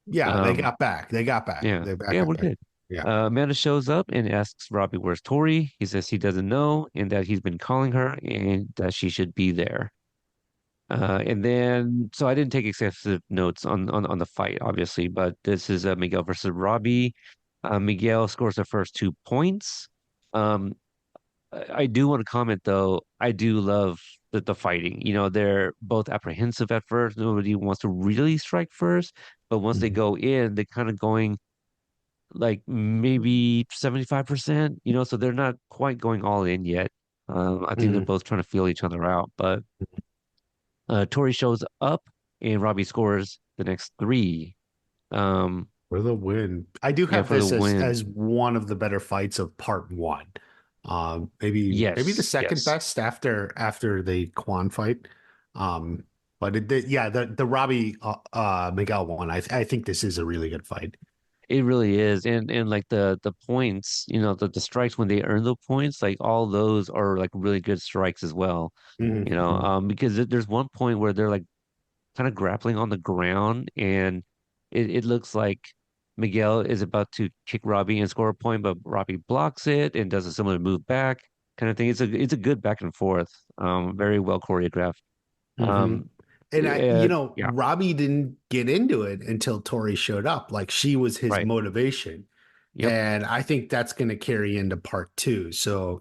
Yeah, they Um, got back. They got back. yeah, They back yeah, up we're back. good. Yeah. Amanda shows up and asks Robbie where's Tori. He says he doesn't know and that he's been calling her and that she should be there. And then, so I didn't take excessive notes on the fight, obviously, but this is Miguel versus Robbie. Miguel scores the first 2 points. Um, I do want to comment though. I do love the fighting. They're both apprehensive at first. Nobody wants to really strike first, but once they Mhm. go in, they're kind of going like maybe 75%. So they're not quite going all in yet. I think they're Mhm. both trying to feel each other out, but. Tori shows up and Robbie scores the next three. Um, For the win. I do yeah, have for the this as win. one of the better fights of part one. Maybe the Yes, second yes. best after the Quan fight. Um, but yeah, the Robbie Miguel one. I think this is a really good fight. It really is. And like the points, the strikes when they earn the points, like all those are like really good strikes as well. Hmm. Because there's one point where they're like kind of grappling on the ground, and it looks like Miguel is about to kick Robbie and score a point, but Robbie blocks it and does a similar move back, kind of thing. It's a good back and forth, very well choreographed. Hmm. Um, And yeah, Robbie didn't get into it until Tori showed up. Like she was his right. motivation. Yep. And I think that's going to carry into part two. So,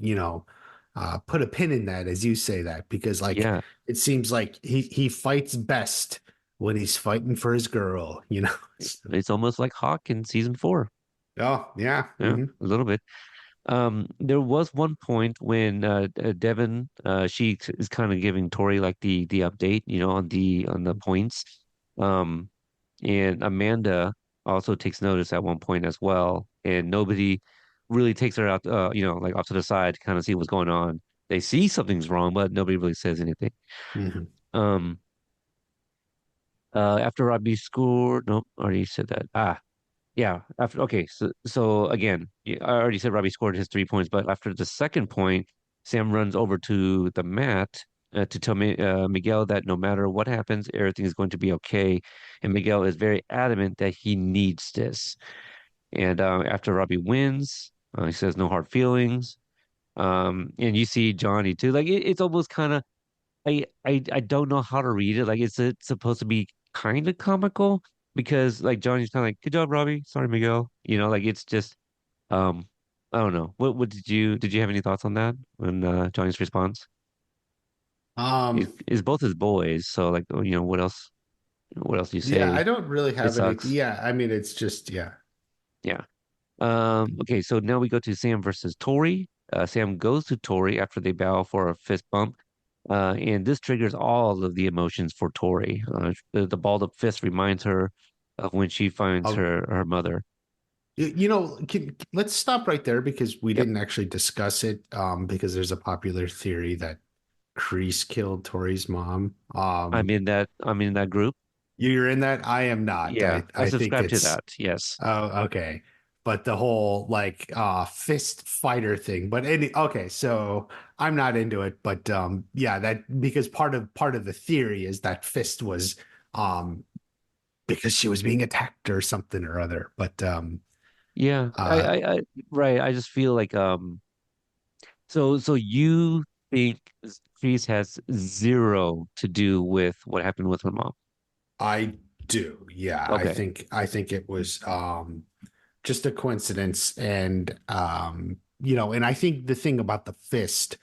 put a pin in that as you say that, because like Yeah. it seems like he fights best when he's fighting for his girl. It's almost like Hawk in season 4. Oh, yeah. Yeah, a little bit. There was one point when Devin, is kind of giving Tori like the update, on the points. Um, and Amanda also takes notice at one point as well, and nobody really takes her out, like off to the side to kind of see what's going on. They see something's wrong, but nobody really says anything. Hmm. Um, after Robbie scored, nope, already said that. Yeah. After okay, so again, yeah, I already said Robbie scored his 3 points, but after the second point, Sam runs over to the mat to tell Miguel that no matter what happens, everything is going to be okay. And Miguel is very adamant that he needs this. And after Robbie wins, he says no hard feelings. And you see Johnny too. Like it's almost kind of I don't know how to read it. Like, is it supposed to be kind of comical? Because like Johnny's kind of like, "Good job, Robbie. Sorry, Miguel." Like it's just um, I don't know. What did you have any thoughts on that when Johnny's response Um, is both his boys? So like, what else do you yeah, I say? don't really It have any. sucks. Yeah, I mean, it's just, yeah. Yeah. Okay, so now we go to Sam versus Tori. Sam goes to Tori after they bow for a fist bump. And this triggers all of the emotions for Tori. The balled up fist reminds her of when she finds Um, her mother. let's stop right there because we Yep, didn't actually discuss it. Because there's a popular theory that Kreese killed Tori's mom. I'm in that group. You're in that? I am not. Yeah, I I think subscribe to it's that. Yes. okay. But the whole like fist fighter thing. But okay, so I'm not into it, but yeah, that because part of the theory is that fist was um because she was being attacked or something or other. But Yeah, uh right. I just feel like so you think Chris has zero to do with what happened with her mom? I do. Yeah, Okay. I think it was just a coincidence and and I think the thing about the fist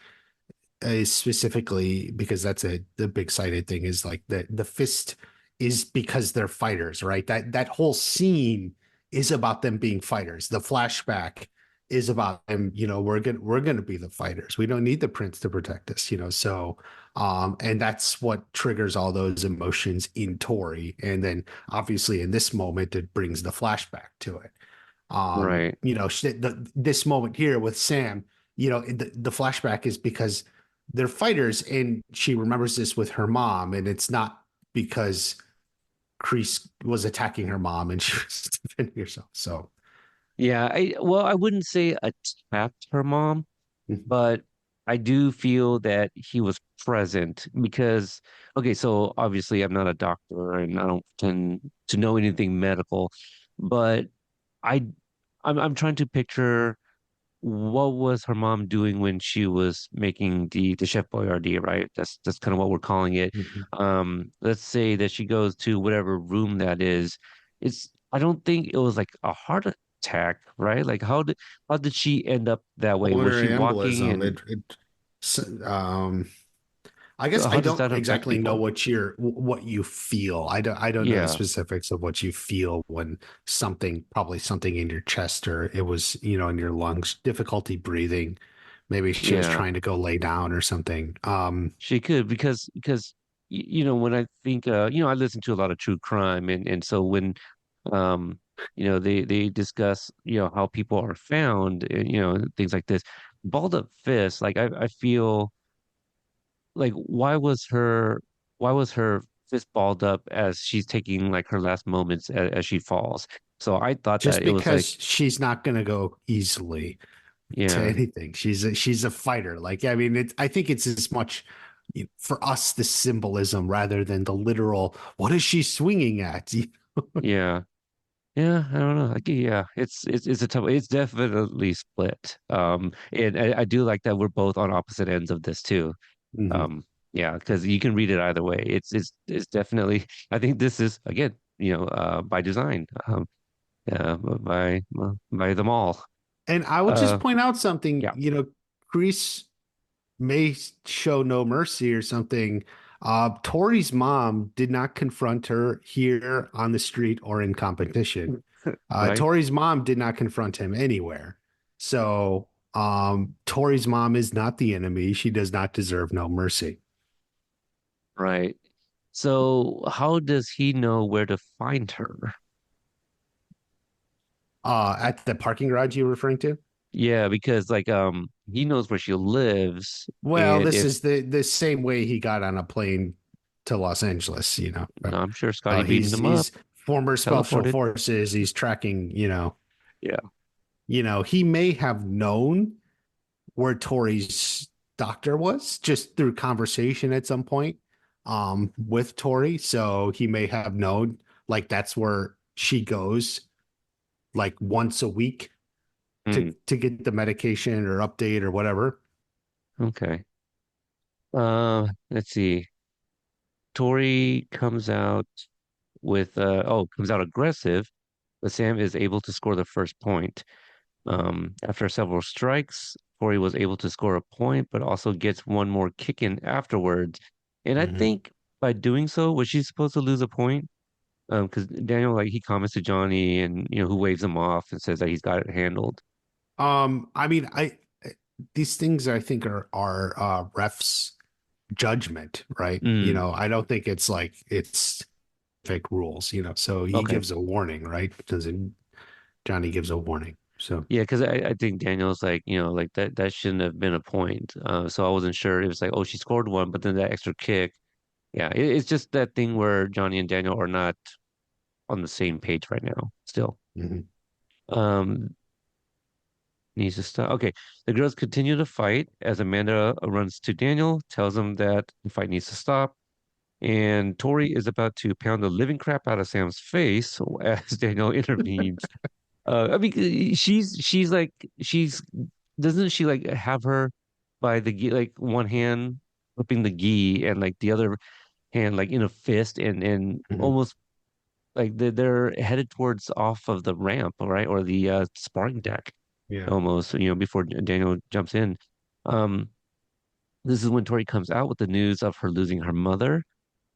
is specifically because that's the big sided thing is like the fist is because they're fighters, right? That whole scene is about them being fighters. The flashback is about them, we're gonna be the fighters. We don't need the prince to protect us. So and that's what triggers all those emotions in Tori. And then obviously in this moment it brings the flashback to it. Right. This moment here with Sam, the flashback is because they're fighters, and she remembers this with her mom, and it's not because Kreese was attacking her mom and she was defending herself. So, Yeah, I wouldn't say attacked her mom, mhm, but I do feel that he was present because, okay, so obviously I'm not a doctor and I don't tend to know anything medical, but I, I'm trying to picture what was her mom doing when she was making the Chef Boyardee, right? That's kind of what we're calling it. mhm. Let's say that she goes to whatever room that is. I don't think it was like a heart attack, right? Like how did she end up that way? Was she Pulmonary walking embolism. and I guess I how does don't that affect exactly know people? what you feel. I don't know the Yeah, specifics of what you feel when probably something in your chest or it was, in your lungs, difficulty breathing. Maybe she was yeah. trying to go lay down or something. She could because when I think I listen to a lot of true crime, and so when um they discuss how people are found, and things like this, balled up fist, like I feel like why was her fist balled up as she's taking like her last moments as she falls? So I thought Just that it was because like, she's not going to go easily to yeah, anything. She's a fighter. Like, I mean, I think it's as much for us the symbolism rather than the literal. What is she swinging at? yeah. Yeah, I don't know. Like, yeah, it's a tough. It's definitely split. And I do like that we're both on opposite ends of this too. Mhm. Um, yeah, because you can read it either way. It's definitely. I think this is again, by design, by them all. And I will just Uh, point out something. yeah, Greece may show no mercy or something. Tori's mom did not confront her here on the street or in competition. right, Tori's mom did not confront him anywhere. So Tori's mom is not the enemy. She does not deserve no mercy. right. So how does he know where to find her? At the parking garage you're referring to? Yeah, because like he knows where she lives, Well, and this if is the same way he got on a plane to Los Angeles, I'm sure Scotty beamed He's him up, former special teleported. forces. He's tracking, Yeah. he may have known where Tori's doctor was just through conversation at some point with Tori. So he may have known like that's where she goes like once a week Hmm. to get the medication or update or whatever. Okay. Let's see. Tori comes out comes out aggressive, but Sam is able to score the first point. After several strikes, Tori was able to score a point, but also gets one more kick in afterwards. And I Mhm. think by doing so, was she supposed to lose a point? Because Daniel, like, he comments to Johnny, and who waves him off and says that he's got it handled. I mean, these things I think are refs judgment, right? Mm, I don't think it's like it's fake rules, so he okay. gives a warning, right? Because Johnny gives a warning. So Yeah, because I think Daniel's like, like that shouldn't have been a point. So I wasn't sure. It was like, oh, she scored one, but then that extra kick. Yeah, it's just that thing where Johnny and Daniel are not on the same page right now. Still, mhm. um, needs to stop. Okay, the girls continue to fight as Amanda runs to Daniel, tells him that the fight needs to stop, and Tori is about to pound the living crap out of Sam's face as Daniel intervenes. I mean, she's like she's doesn't she like have her by the gi like one hand flipping the gi and like the other hand like in a fist and Mhm. almost like they're headed towards off of the ramp, right? Or the sparring deck Yeah. almost, before Daniel jumps in. Um, this is when Tori comes out with the news of her losing her mother,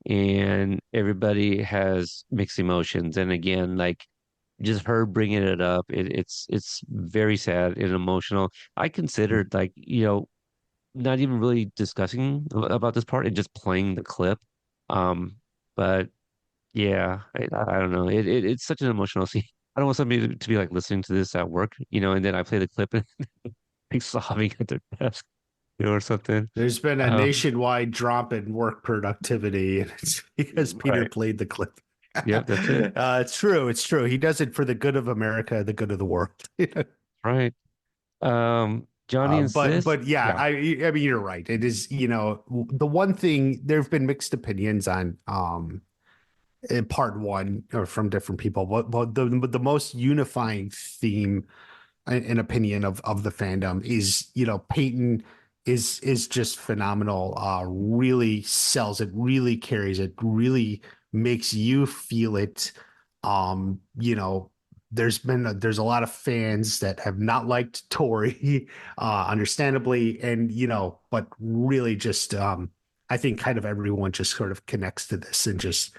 and everybody has mixed emotions. And again, like just her bringing it up, it's very sad and emotional. I Mhm. considered like, not even really discussing about this part and just playing the clip. Um, but yeah, I don't know. It's such an emotional scene. I don't want somebody to be like listening to this at work, and then I play the clip and like sobbing at their desk, or something. There's been a Um, nationwide drop in work productivity, and it's because Peter right. played the clip. Yep, that's it. It's true. It's true. He does it for the good of America, the good of the world. Right. Johnny But insists. but yeah, Yeah. I mean you're right. It is, the one thing there have been mixed opinions on in part one or from different people, but the most unifying theme and opinion of the fandom is Peyton is just phenomenal, really sells it, really carries it, really makes you feel it. There's a lot of fans that have not liked Tori, understandably, and but really just I think kind of everyone just sort of connects to this and just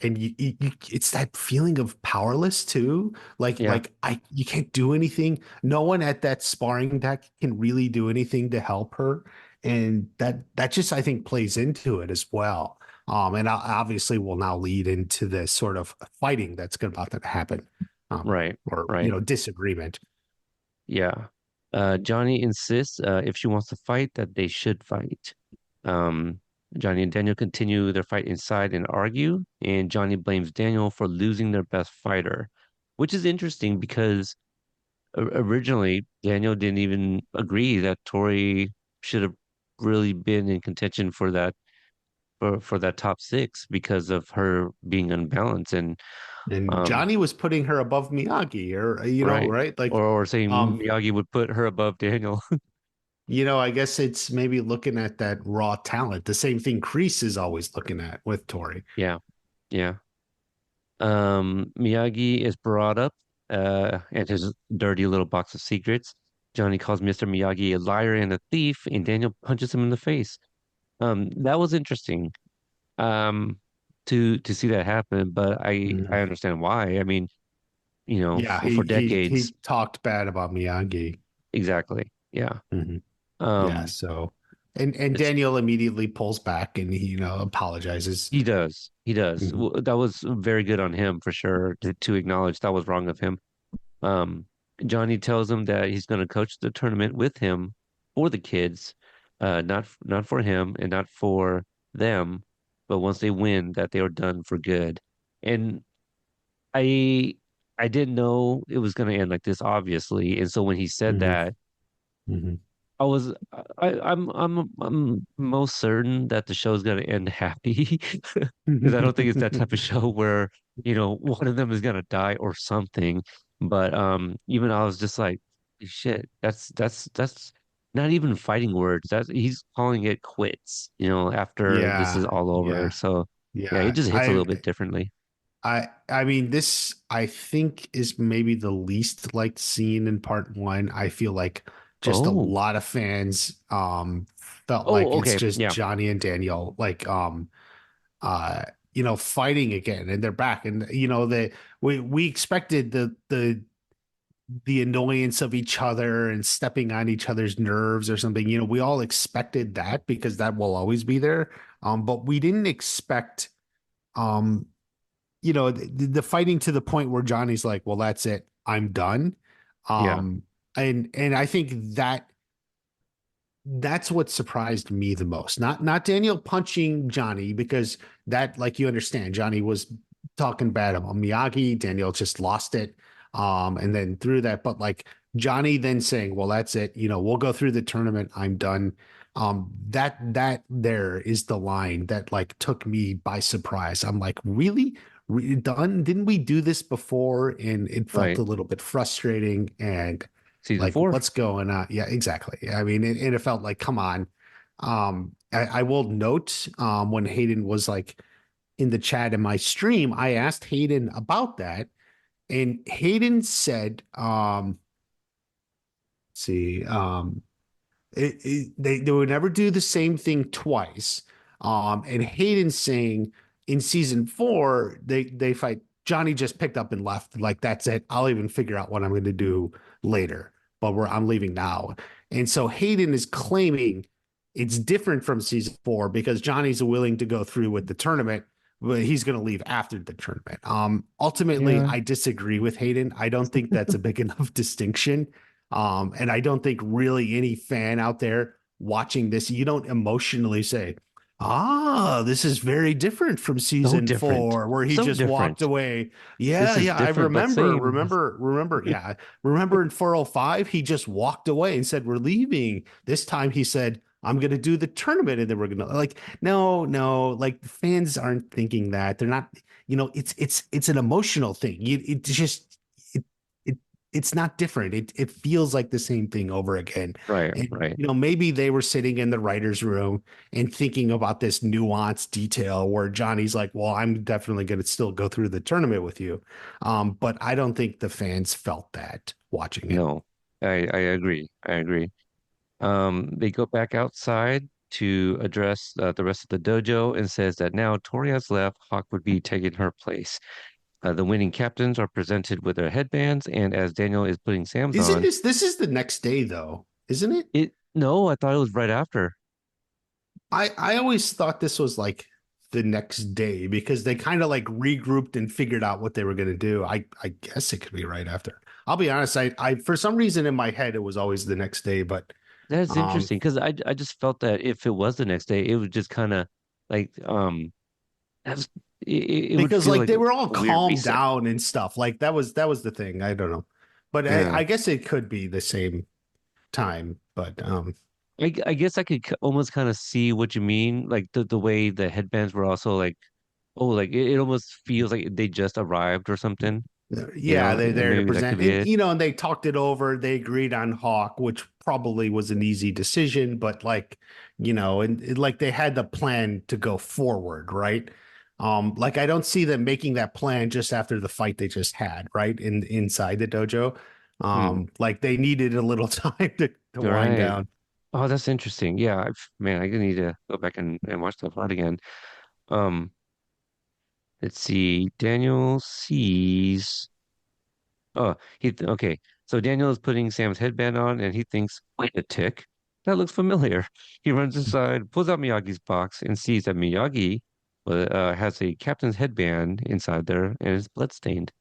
and it's that feeling of powerless too, Yeah. I you can't do anything, no one at that sparring deck can really do anything to help her, and that just I think plays into it as well, and obviously will now lead into this sort of fighting that's about to happen, Right. or Right. disagreement. Yeah. Johnny insists if she wants to fight that they should fight. Um, Johnny and Daniel continue their fight inside and argue, and Johnny blames Daniel for losing their best fighter, which is interesting because originally Daniel didn't even agree that Tori should have really been in contention for that for that top six because of her being unbalanced and And um Johnny was putting her above Miyagi, or right right? Like, or saying um, Miyagi would put her above Daniel. I guess it's maybe looking at that raw talent. The same thing Kreese is always looking at with Tori. Yeah, yeah. Miyagi is brought up and his dirty little box of secrets. Johnny calls Mr. Miyagi a liar and a thief, and Daniel punches him in the face. That was interesting. Um, to see that happen, but I Mhm. understand why. I mean, Yeah, for he decades, talked bad about Miyagi. exactly. Yeah. Mhm. Yeah, Um, so and it's Daniel immediately pulls back and he, apologizes. he does. He does. Mhm. That was very good on him for sure to acknowledge that was wrong of him. Um, Johnny tells him that he's going to coach the tournament with him for the kids, not for him and not for them, but once they win, that they are done for good. And I I didn't know it was going to end like this, obviously. And so when he said Mhm. that, Mhm. I was I'm most certain that the show's gonna end happy because I don't think it's that type of show where one of them is gonna die or something. But even I was just like, shit, that's not even fighting words. That's he's calling it quits, after this is Yeah, all over. yeah, So yeah, it yeah. just hits a little bit differently. I mean, this I think is maybe the least liked scene in part one. I feel like just a Oh, lot of fans felt like oh, it's okay, just yeah, Johnny and Daniel like uh fighting again, and they're back, and we expected the annoyance of each other and stepping on each other's nerves or something. We all expected that because that will always be there. But we didn't expect um the fighting to the point where Johnny's like, well, that's it, I'm done. yeah, Um, and I think that's what surprised me the most. Not Daniel punching Johnny, because that, like, you understand, Johnny was talking bad about Miyagi. Daniel just lost it. And then through that, but like Johnny then saying, well, that's it, we'll go through the tournament, I'm done. That there is the line that like took me by surprise. I'm like, really? Done? Didn't we do this before? And it felt right. a little bit frustrating and Season like, four. what's going on? Yeah, exactly. I mean, and it felt like, come on. I will note when Hayden was like in the chat in my stream, I asked Hayden about that, and Hayden said, see, they would never do the same thing twice. And Hayden saying in season four, they fight. Johnny just picked up and left. Like, that's it. I'll even figure out what I'm going to do later. But I'm leaving now. And so Hayden is claiming it's different from season four because Johnny's willing to go through with the tournament, but he's going to leave after the tournament. Ultimately, Yeah, I disagree with Hayden. I don't think that's a big enough distinction. And I don't think really any fan out there watching this, you don't emotionally say, this is very different from so season different, four, where he so just walked different. away. This Yeah, is yeah, I different but remember, same. remember. Yeah, remember in 405, he just walked away and said, we're leaving. This time he said, I'm going to do the tournament, and then we're going to, like, no, no, like, fans aren't thinking that. They're not, it's an emotional thing. It just, it, it's not different. It feels like the same thing over again. Right, And right. maybe they were sitting in the writers' room and thinking about this nuanced detail where Johnny's like, "Well, I'm definitely going to still go through the tournament with you," but I don't think the fans felt that watching it. No, I agree. I agree. They go back outside to address the rest of the dojo and says that now Tori has left, Hawk would be taking her place. The winning captains are presented with their headbands, and as Daniel is putting Sam's Isn't on, this is the next day though? Isn't it? no, I thought it was right after. I always thought this was like the next day because they kind of like regrouped and figured out what they were going to do. I guess it could be right after. I'll be honest, I for some reason in my head it was always the next day, but That's um interesting because I just felt that if it was the next day, it was just kind of like That's it would because feel like like they were all a weird calmed reset. down and stuff. Like that was the thing. I don't know, but Yeah. I guess it could be the same time. But I guess I could almost kind of see what you mean, like the way the headbands were also like, oh, like it almost feels like they just arrived or something, yeah, they're and there to maybe that could present, be and it. and they talked it over. They agreed on Hawk, which probably was an easy decision, but like, and like they had the plan to go forward, right? Like I don't see them making that plan just after the fight they just had, right? Inside the dojo. Hmm. Like they needed a little time to All wind right. down. Oh, that's interesting. Yeah, man, I need to go back and watch that part again. Um, let's see. Daniel sees. Oh, okay. So Daniel is putting Sam's headband on, and he thinks, "Wait a tick, that looks familiar." He runs inside, pulls out Miyagi's box, and sees that Miyagi has a captain's headband inside there, and it's bloodstained.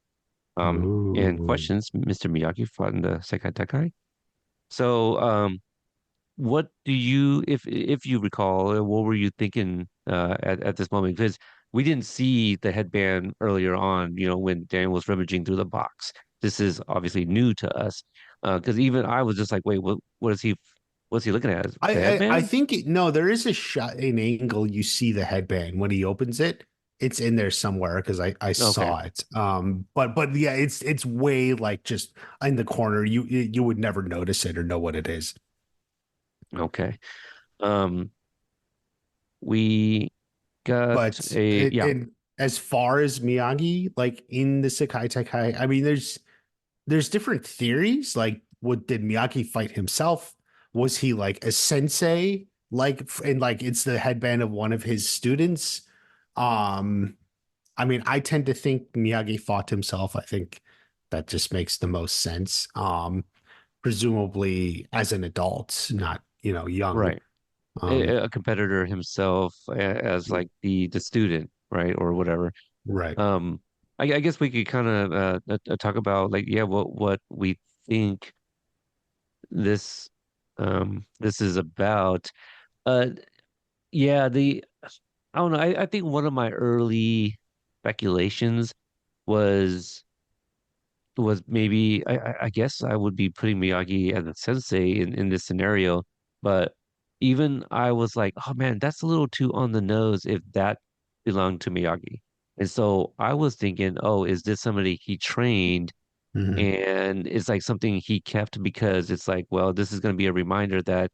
And Ooh. questions Mr. Miyagi fought in the Sekai Tekai. So, what do you, if you recall, what were you thinking at this moment? Because we didn't see the headband earlier on, when Dan was rummaging through the box. This is obviously new to us. Because even I was just like, wait, what's he looking at? The I headband? think no, there is a shot, an angle you see the headband when he opens it. It's in there somewhere because I Okay, saw it. But yeah, it's way like just in the corner. You would never notice it or know what it is. okay. Um, we got But a it, yeah, and as far as Miyagi, like in the Sekai Tekai, I mean, there's different theories. Like, what did Miyagi fight himself? Was he like a sensei? Like, and like it's the headband of one of his students. Um, I mean, I tend to think Miyagi fought himself. I think that just makes the most sense. Presumably as an adult, not, young. right. Um, A competitor himself as like the student, right, or whatever. right. Um, I guess we could kind of talk about like yeah, what we think this is about. Uh, yeah, the I don't know. I think one of my early speculations was maybe I guess I would be putting Miyagi as a sensei in this scenario, but even I was like, oh man, that's a little too on the nose if that belonged to Miyagi. And so I was thinking, oh, is this somebody he trained Mhm. and it's like something he kept because it's like, well, this is going to be a reminder that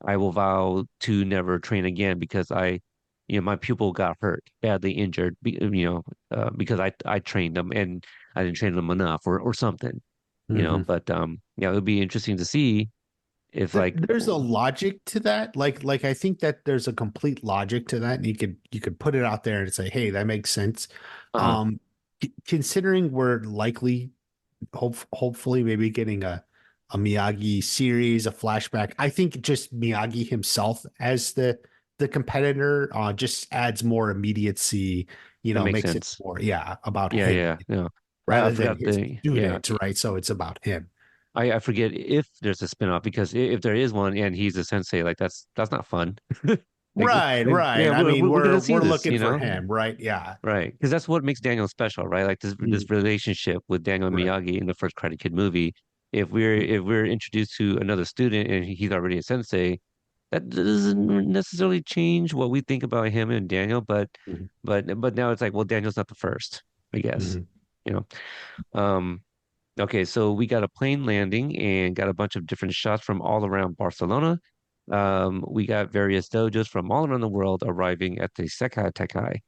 I will vow to never train again because my pupil got hurt, badly injured, because I trained them and I didn't train them enough or something, Mhm. But yeah, it would be interesting to see if like, There's a logic to that. Like I think that there's a complete logic to that, and you could put it out there and say, "Hey, that makes sense." uh, Um, Considering we're likely, hopefully, maybe getting a Miyagi series, a flashback. I think just Miyagi himself as the competitor just adds more immediacy. that makes Makes it sense. more, yeah, about Yeah, him yeah, yeah. I rather than forgot his yeah. student, right? So it's about him. I forget if there's a spinoff because if there is one and he's a sensei, like that's not fun. Right, Yeah, right. I we're mean, we're, we're we're gonna see we're this, looking for him, right? Yeah. right? Because that's what makes Daniel special, right? Like this Mhm. relationship with Daniel and Right. Miyagi in the first Karate Kid movie. If we're introduced to another student and he's already a sensei, that doesn't necessarily change what we think about him and Daniel, Mhm. but now it's like, well, Daniel's not the first, I guess. Mhm. You know. Um, Okay, so we got a plane landing and got a bunch of different shots from all around Barcelona. We got various dojos from all around the world arriving at the Sekai Tekai.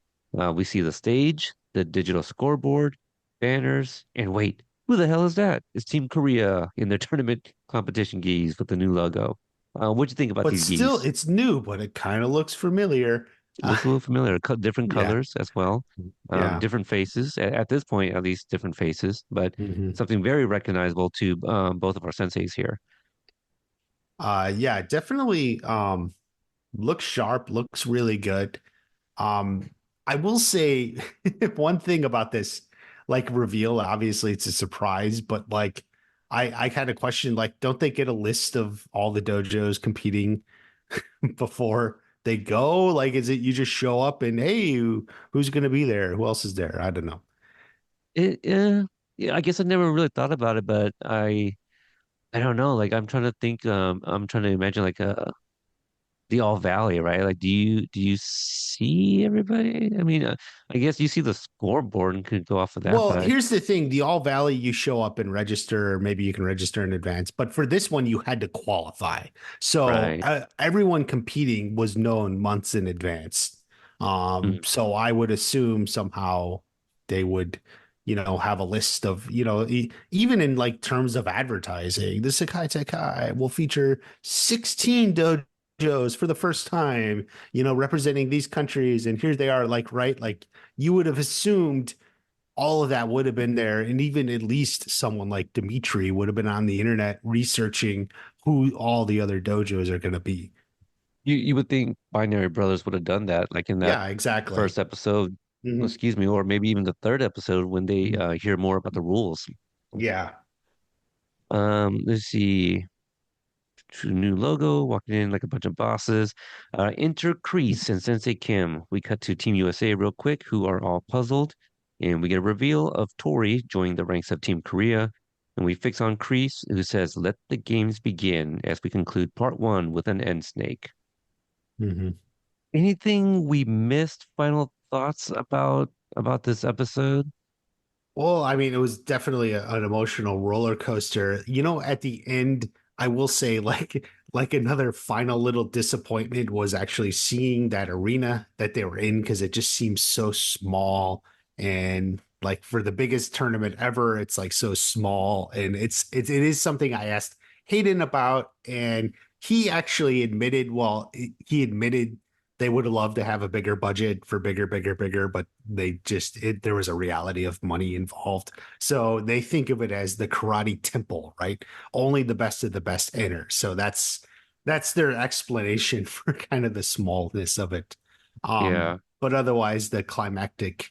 We see the stage, the digital scoreboard, banners, and wait, who the hell is that? It's Team Korea in their tournament competition gis with the new logo. What'd you think about But these still, gis? it's new, but it kind of looks familiar. It looks a little familiar. Different Yeah. colors as well. Yeah. Different faces. At this point, at least different faces, but Hmm. something very recognizable to both of our senseis here. Yeah, definitely looks sharp, looks really good. Um, I will say one thing about this, like reveal, obviously it's a surprise, but like I kind of question, like, don't they get a list of all the dojos competing before they go? Like, is it you just show up and hey, who's going to be there? Who else is there? I don't know. Yeah, I guess I never really thought about it, but I don't know. Like I'm trying to think. I'm trying to imagine like the All Valley, right? Like, do you see everybody? I mean, I guess you see the scoreboard and could go off of that, Well, but here's the thing, the All Valley, you show up and register, or maybe you can register in advance, but for this one, you had to qualify. So right. everyone competing was known months in advance. Mm. So I would assume somehow they would, have a list of, even in like terms of advertising, the Sakai Sakai will feature 16 dojos for the first time, representing these countries. And here they are, like, right? Like you would have assumed all of that would have been there. And even at least someone like Dimitri would have been on the internet researching who all the other dojos are going to be. You would think Binary Brothers would have done that, like in that Yeah, exactly. first episode, Mhm. excuse me, or maybe even the third episode when they Mhm. hear more about the rules. Yeah. Let's see. New logo, walking in like a bunch of bosses. Enter Kreese and Sensei Kim. We cut to Team USA real quick, who are all puzzled, and we get a reveal of Tori joining the ranks of Team Korea. And we fix on Kreese, who says, "Let the games begin," as we conclude part one with an end snake. Mhm. Anything we missed? Final thoughts about this episode? Well, I mean, it was definitely an emotional roller coaster. At the end, I will say, like another final little disappointment was actually seeing that arena that they were in because it just seems so small and like for the biggest tournament ever, it's like so small and it is something I asked Hayden about, and he actually admitted, well, he admitted they would have loved to have a bigger budget for bigger, bigger, bigger, but there was a reality of money involved. So they think of it as the karate temple, right? Only the best of the best enter. So that's their explanation for kind of the smallness of it. Yeah, But otherwise the climactic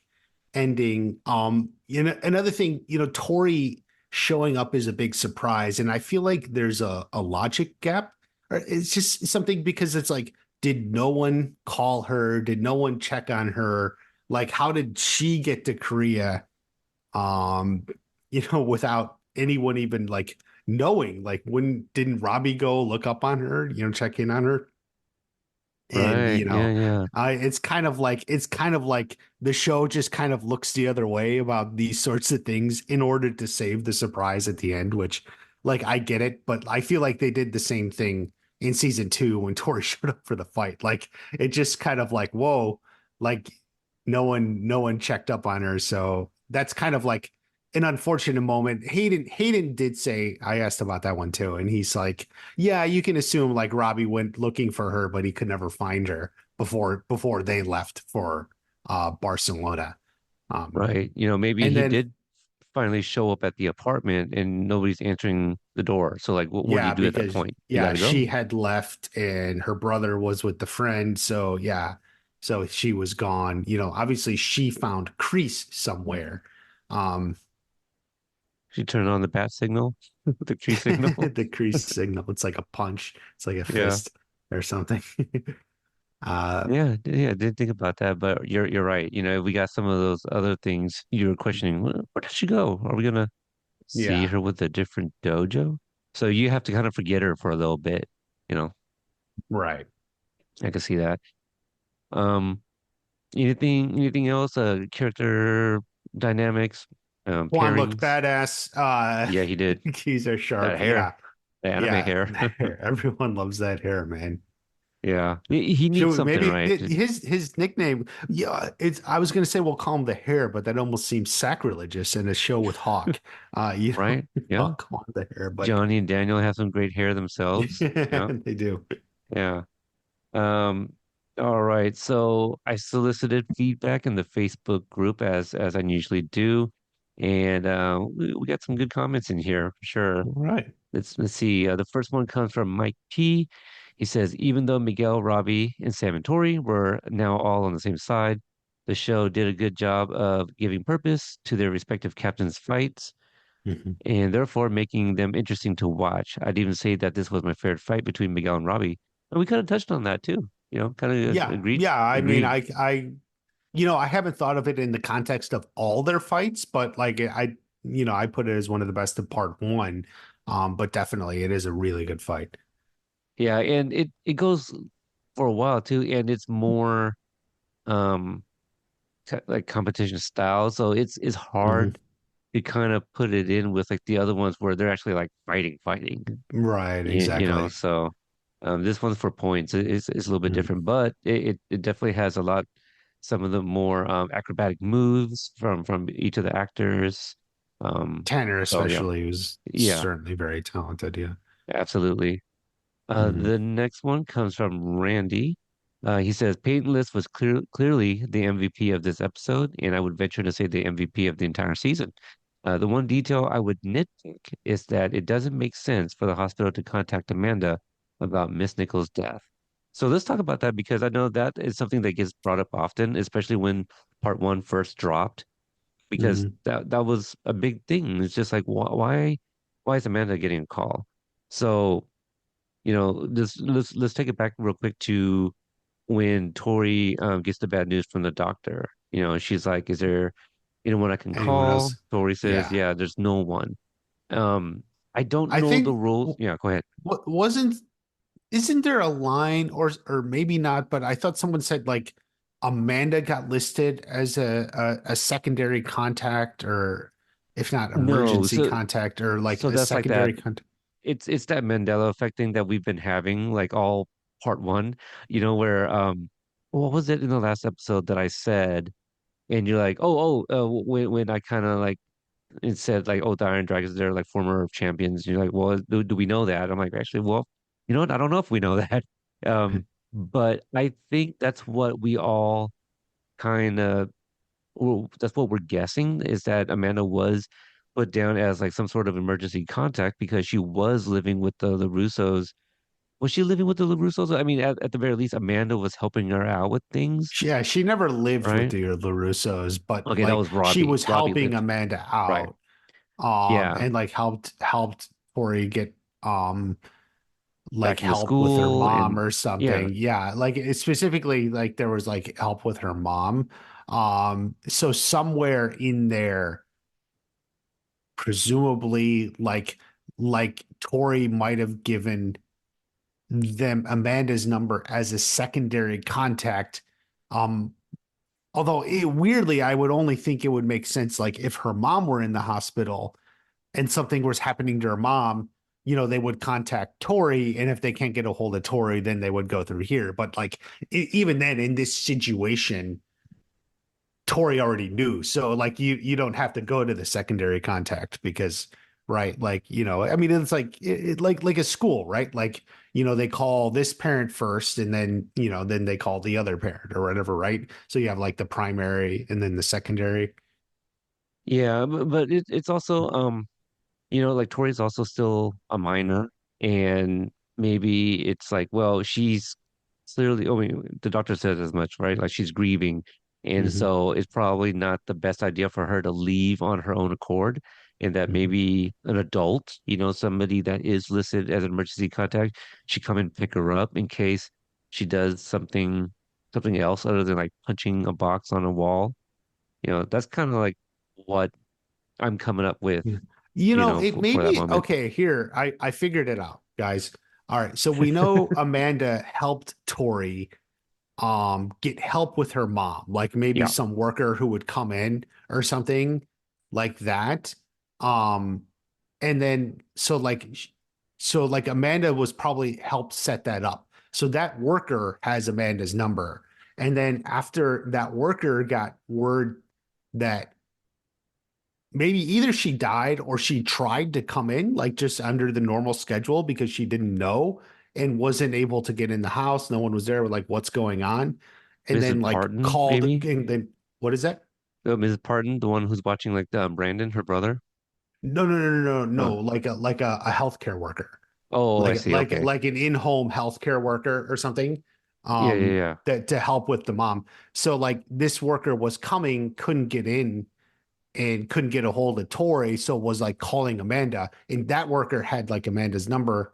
ending. Another thing, Tori showing up is a big surprise. And I feel like there's a logic gap. Or it's just something because it's like, did no one call her? Did no one check on her? Like, how did she get to Korea? Um, without anyone even like knowing, like when didn't Robbie go look up on her, check in on her? And right. Yeah, yeah, it's kind of like the show just kind of looks the other way about these sorts of things in order to save the surprise at the end, which like I get it, but I feel like they did the same thing in season two when Tori showed up for the fight. Like it just kind of like, whoa, like no one checked up on her. So that's kind of like an unfortunate moment. Hayden did say, I asked about that one too, and he's like, yeah, you can assume like Robbie went looking for her, but he could never find her before they left for Barcelona. Um, right. Maybe and he then did finally show up at the apartment and nobody's answering the door. So like, what do you yeah, do at that because point? You got yeah, to go, she had left and her brother was with the friend. So yeah, so she was gone. Obviously she found Crease somewhere. Um, she turned on the bat signal, the tree signal. the Crease signal. It's like a punch. It's like a Yeah. fist or something. uh, Yeah, I didn't think about that, but you're right. We got some of those other things you were questioning. Where did she go? Are we gonna see yeah, her with a different dojo? So you have to kind of forget her for a little bit. You know, right. I can see that. Um, anything else? Character dynamics, Juan looked pairings. badass. Yeah, he did. Keys are That sharp. hair, Yeah. the anime Yeah. hair. That hair. Everyone loves that hair, man. Yeah, he Should needs we something, maybe right? his nickname? Yeah, it's. I was gonna say we'll call him the hair, but that almost seems sacrilegious in a show with Hawk. Right? Yeah. call him the hair, but Johnny and Daniel have some great hair themselves. Yeah. they do. Yeah. Um, all right. So I solicited feedback in the Facebook group as I usually do, and we got some good comments in here for sure. All right. Let's see. The first one comes from Mike P. He says, even though Miguel, Robbie, and Sam and Tori were now all on the same side, the show did a good job of giving purpose to their respective captains' fights Mhm. and therefore making them interesting to watch. I'd even say that this was my favorite fight between Miguel and Robbie. And we kind of touched on that too. Kind of Yeah. agreed. Yeah. I mean, Agreed. I haven't thought of it in the context of all their fights, but like I put it as one of the best of part one. But definitely it is a really good fight. Yeah, and it goes for a while too, and it's more um like competition style, so it's Mhm. hard to kind of put it in with like the other ones where they're actually like fighting. Right. Exactly. So this one's for points. It's a little bit Mhm. different, but it definitely has some of the more acrobatic moves from each of the actors. Um, Tanner so yeah, especially was yeah, certainly very talented. Yeah. absolutely. Mhm. The next one comes from Randy. He says Peyton List was clearly the MVP of this episode, and I would venture to say the MVP of the entire season. The one detail I would nitpick is that it doesn't make sense for the hospital to contact Amanda about Miss Nichols' death. So let's talk about that because I know that is something that gets brought up often, especially when part one first dropped, because Mhm. that was a big thing. It's just like why is Amanda getting a call? So let's take it back real quick to when Tori gets the bad news from the doctor. She's like, "Is there anyone I can Anyone call?" else? Tori says, Yeah. "Yeah, there's no one." Um, I don't I know the think rules. Yeah, go ahead. what wasn't isn't there a line or maybe not, but I thought someone said like Amanda got listed as a secondary contact or if not No, emergency so contact or like so a that's like that. secondary contact. It's that Mandela effect thing that we've been having like all part one. Where what was it in the last episode that I said? And you're like, when I kind of like it said like, oh, the Iron Dragons, they're like former champions. And you're like, well, do we know that? I'm like, actually, well, you know what? I don't know if we know that. Um, but I think that's what we all kind of, well, that's what we're guessing is that Amanda was put down as like some sort of emergency contact because she was living with the LaRussos. Was she living with the LaRussos? I mean, at the very least, Amanda was helping her out with things, Yeah, she never lived with right? the LaRussos, but Okay, that like was she Robbie. was Robbie helping lived, Amanda right? out, Yeah, and like helped Tori get like back into help with her school mom and or yeah. something. Yeah, like it specifically like there was like help with her mom. So somewhere in there, presumably like Tori might have given them Amanda's number as a secondary contact. Um, Although weirdly, I would only think it would make sense like if her mom were in the hospital and something was happening to her mom, they would contact Tori. And if they can't get a hold of Tori, then they would go through here. But like even then, in this situation, Tori already knew. So like you don't have to go to the secondary contact because right, like, I mean it's like like a school, right? Like, they call this parent first and then they call the other parent or whatever, right? So you have like the primary and then the secondary. Yeah, but it's also like Tori's also still a minor, and maybe it's like, well, she's clearly, I mean, the doctor says as much, right? Like she's grieving, and Hmm. so it's probably not the best idea for her to leave on her own accord, and that Hmm. maybe an adult, somebody that is listed as an emergency contact, should come and pick her up in case she does something else other than like punching a box on a wall. That's kind of like what I'm coming up with, Yeah. It may for that be moment. okay. Here, I figured it out, guys. All right. So we know Amanda helped Tori get help with her mom, like maybe Yeah, some worker who would come in or something like that. Um, and then so like Amanda was probably helped set that up. So that worker has Amanda's number. And then after that worker got word that maybe either she died or she tried to come in like just under the normal schedule because she didn't know and wasn't able to get in the house. No one was there with like what's going on. And Mrs. then like Parton, called maybe. and then what is that? Mrs. Parton, the one who's watching like Brandon, her brother. No, no, no, no, no, Uh, no. Like a healthcare worker. oh, I Like see. like Okay. like an in-home healthcare worker or something. Yeah, yeah, yeah. That to help with the mom. So like this worker was coming, couldn't get in and couldn't get a hold of Tori, so was like calling Amanda, and that worker had like Amanda's number,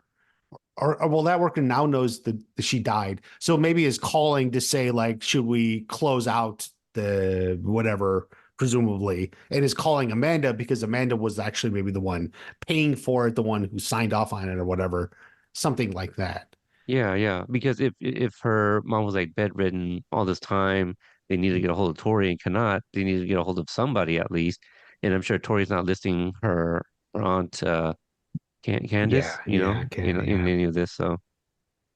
Well, that worker now knows that she died, so maybe is calling to say like, should we close out the whatever, presumably, and is calling Amanda because Amanda was actually maybe the one paying for it, the one who signed off on it or whatever, something like that. Yeah, yeah. Because if her mom was like bedridden all this time, they need to get a hold of Tori and cannot. They need to get a hold of somebody at least. And I'm sure Tori's not listing her aunt Yeah, Candace, yeah, can in yeah. any of this. So,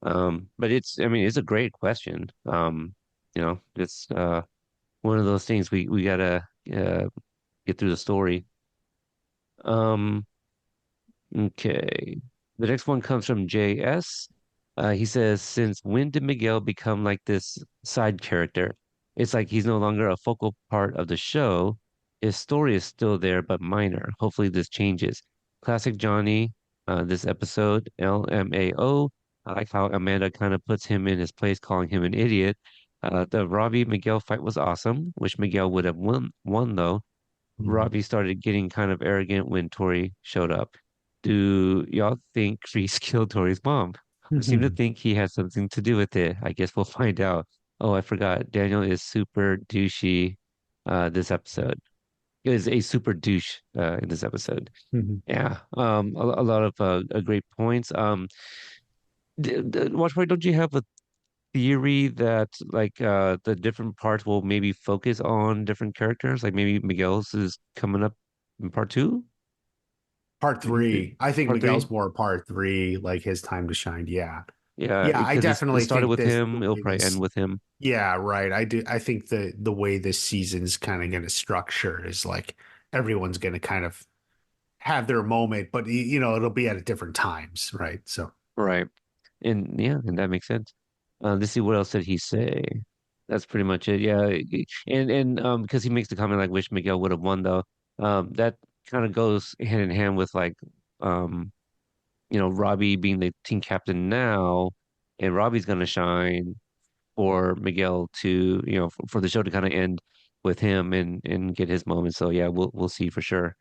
but I mean, it's a great question. It's one of those things we gotta get through the story. Um, Okay. The next one comes from JS. He says, since when did Miguel become like this side character? It's like he's no longer a focal part of the show. His story is still there, but minor. Hopefully this changes. Classic Johnny, this episode, LMAO. I like how Amanda kind of puts him in his place, calling him an idiot. The Robbie Miguel fight was awesome. Wish Miguel would have won though. Mhm. Robbie started getting kind of arrogant when Tori showed up. Do y'all think Reese killed Tori's mom? I seem to think he had something to do with it. I guess we'll find out. Oh, I forgot. Daniel is super douchey this episode. Is a super douche in this episode. Mhm. Yeah. A lot of great points. Watch Party, don't you have a theory that like the different parts will maybe focus on different characters? Like maybe Miguel's is coming up in part two? Part In three. I think part Miguel's three? more part three, like his time to shine. Yeah. Yeah, Yeah, I because it definitely started think with this the him. It'll way probably end this with him. yeah, right. I do I think the way this season's kind of going to structure is like everyone's going to kind of have their moment, but it'll be at different times, right? So, Right. And yeah, and that makes sense. Let's see what else did he say. That's pretty much it. Yeah, and because he makes the comment like wish Miguel would have won though. That kind of goes hand in hand with like um Robbie being the team captain now, and Robbie's gonna shine for Miguel to for the show to kind of end with him and get his moment. So yeah, we'll see for sure.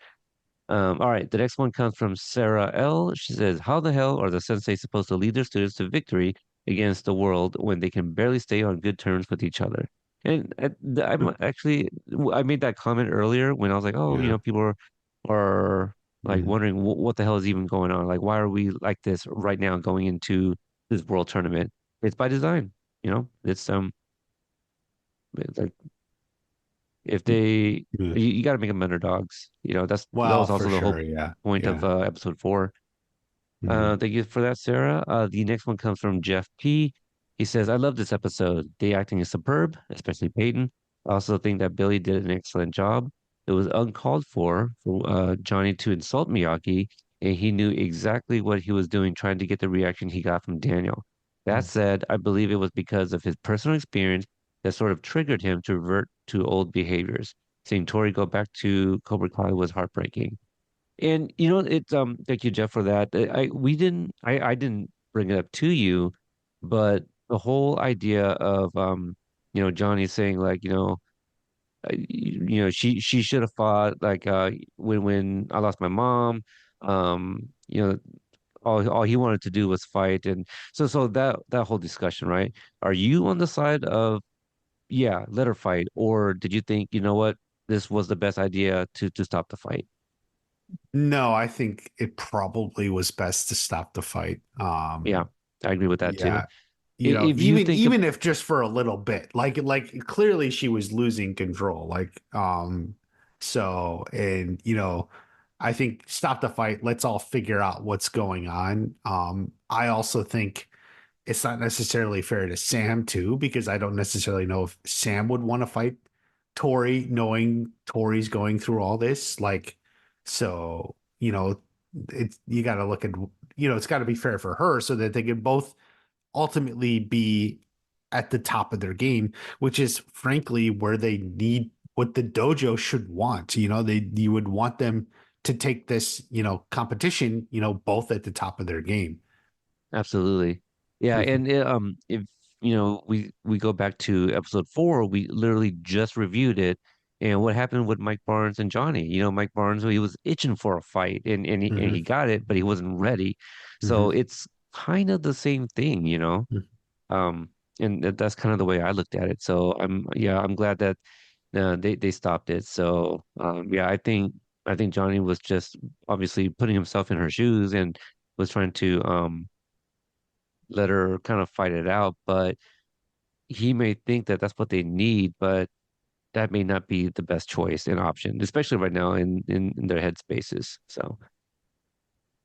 All right, the next one comes from Sarah L. She says, how the hell are the sensei supposed to lead their students to victory against the world when they can barely stay on good terms with each other? And I'm actually, I made that comment earlier when I was like, oh, yeah. people are like Mhm. wondering what the hell is even going on? Like, why are we like this right now going into this world tournament? It's by design, it's like if they, Mhm. you got to make them underdogs. That Well, was for also the whole sure, yeah. point of Yeah. episode 4. Mhm. Thank you for that, Sarah. The next one comes from Jeff P. He says, I love this episode. The acting is superb, especially Peyton. I also think that Billy did an excellent job. It was uncalled for Johnny to insult Miyagi, and he knew exactly what he was doing, trying to get the reaction he got from Daniel. That said, I believe it was because of his personal experience that sort of triggered him to revert to old behaviors. Seeing Tori go back to Cobra Kai was heartbreaking. And it's thank you, Jeff, for that. I didn't bring it up to you, but the whole idea of Johnny saying like, she should have fought like when I lost my mom, um, you know, all he wanted to do was fight. And so that whole discussion, right? Are you on the side of yeah, let her fight, or did you think, you know what, this was the best idea to stop the fight? No, I think it probably was best to stop the fight. Yeah, I agree with that too. Yeah, If you even think of even if just for a little bit, like clearly she was losing control. So and I think stop the fight. Let's all figure out what's going on. I also think it's not necessarily fair to Sam too, because I don't necessarily know if Sam would want to fight Tori, knowing Tori's going through all this. So it's you got to look at it's got to be fair for her so that they can both ultimately be at the top of their game, which is frankly where they need what the dojo should want. You would want them to take this competition both at the top of their game. absolutely, yeah, Mhm. and if we go back to episode 4, we literally just reviewed it, and what happened with Mike Barnes and Johnny? Mike Barnes, he was itching for a fight, and he Mhm. got it, but he wasn't ready. So Mhm. kind of the same thing, you know? Um, and that's kind of the way I looked at it. So I'm glad that they stopped it. So yeah, I think Johnny was just obviously putting himself in her shoes and was trying to let her kind of fight it out. But he may think that that's what they need, but that may not be the best choice and option, especially right now in their headspaces. So.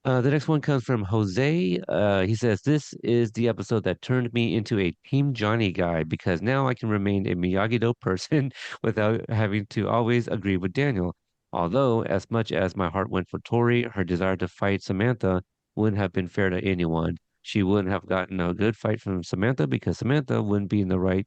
The next one comes from Jose. He says, "This is the episode that turned me into a Team Johnny guy because now I can remain a Miyagi-Do person without having to always agree with Daniel. Although, as much as my heart went for Tori, her desire to fight Samantha wouldn't have been fair to anyone. She wouldn't have gotten a good fight from Samantha because Samantha wouldn't be in the right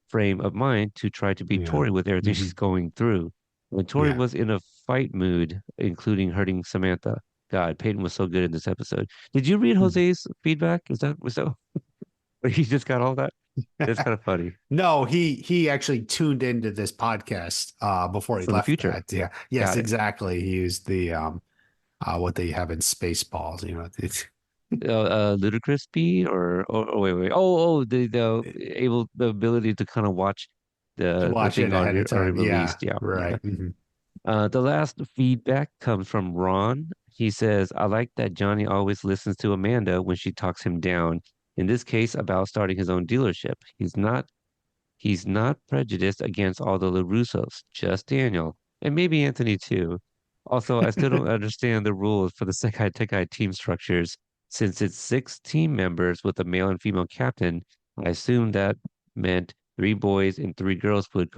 frame of mind to try to beat Yeah. Tori with everything Hmm. she's going through. When Tori Yeah. was in a fight mood, including hurting Samantha." God, Peyton was so good in this episode. Did you read Jose's feedback? Was that where he just got all that? It's kind of funny No, he actually tuned into this podcast before he from the left future. that. Yeah. Yes, Got it. exactly. He used the what they have in Spaceballs, it's Ludicrous speed or wait. The able the ability to kind of watch to the watch it thing ahead of already time. Yeah, released. Yeah, yeah. right. Hmm. The last feedback comes from Ron. He says, "I like that Johnny always listens to Amanda when she talks him down. In this case, about starting his own dealership. He's not prejudiced against all the LaRussos, just Daniel, and maybe Anthony too. Also, I still don't understand the rules for the Sekai Tekai team structures. Since it's six team members with a male and female captain, I assume that meant three boys and three girls would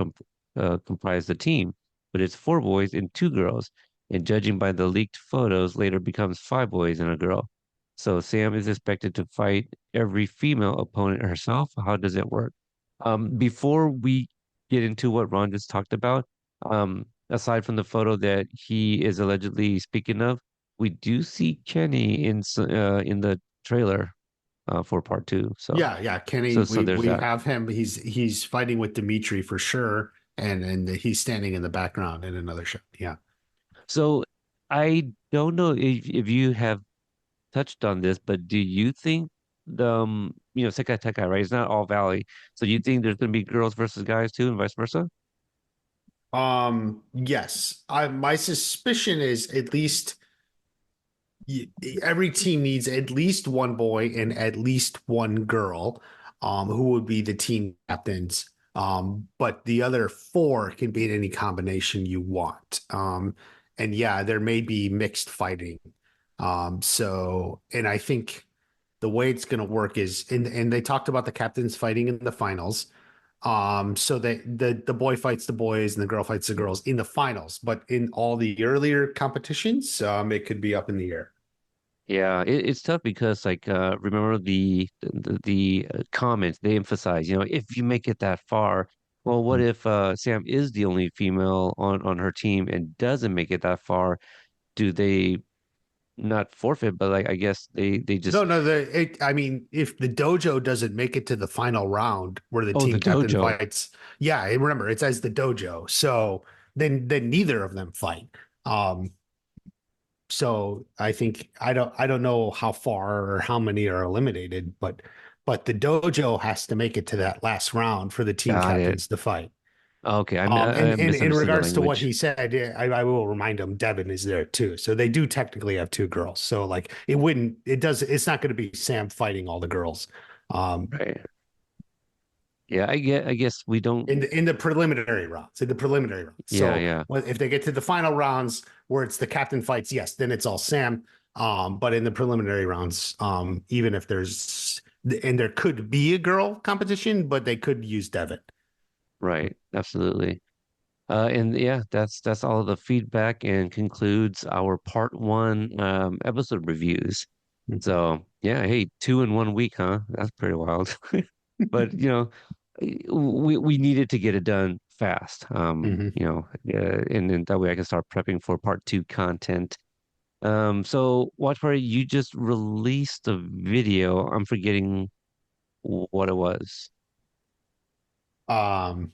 comprise the team, but it's four boys and two girls, and judging by the leaked photos, later becomes five boys and a girl. So Sam is expected to fight every female opponent herself. How does it work? Before we get into what Ron just talked about, aside from the photo that he is allegedly speaking of, we do see Kenny in the trailer for part two. Yeah, yeah. Kenny, So there's we that. have him. He's fighting with Dimitri for sure, and he's standing in the background in another shot. Yeah. So I don't know if you have touched on this, but do you think Sekai Tekai, right? It's not all Valley. So you think there's going to be girls versus guys too, and vice versa? Yes. My suspicion is at least every team needs at least one boy and at least one girl, who would be the team captains. But the other four can be in any combination you want. And yeah, there may be mixed fighting. And I think the way it's going to work is, and they talked about the captains fighting in the finals. So the boy fights the boys and the girl fights the girls in the finals, but in all the earlier competitions, it could be up in the air. Yeah, it's tough because like remember the comments they emphasize, if you make it that far, well, what if Sam is the only female on her team and doesn't make it that far? Do they not forfeit, but like I guess they No, just no. I mean, if the dojo doesn't make it to the final round where the oh team the captain dojo. fights, yeah, and remember it's as the dojo. So then neither of them fight. Um, so I don't know how far or how many are eliminated, but the dojo has to make it to that last round for the team Got it. captains to fight. Okay, And I in misunderstood the regards to what language. he said, yeah, I will remind him Devin is there too. So they do technically have two girls. So like it's not going to be Sam fighting all the girls. Um, Right. Yeah, I guess we don't. in the preliminary rounds, in the preliminary rounds. Yeah, So yeah. if they get to the final rounds where it's the captain fights, yes, then it's all Sam. But in the preliminary rounds, even if there could be a girl competition, but they could use Devin. Right. Absolutely. And yeah, that's all of the feedback and concludes our part one episode reviews. So yeah, hey, two in 1 week, huh? That's pretty wild. But we needed to get it done fast. Mhm. And then that way I can start prepping for part two content. So Watch Party, you just released a video. I'm forgetting what it was. Um,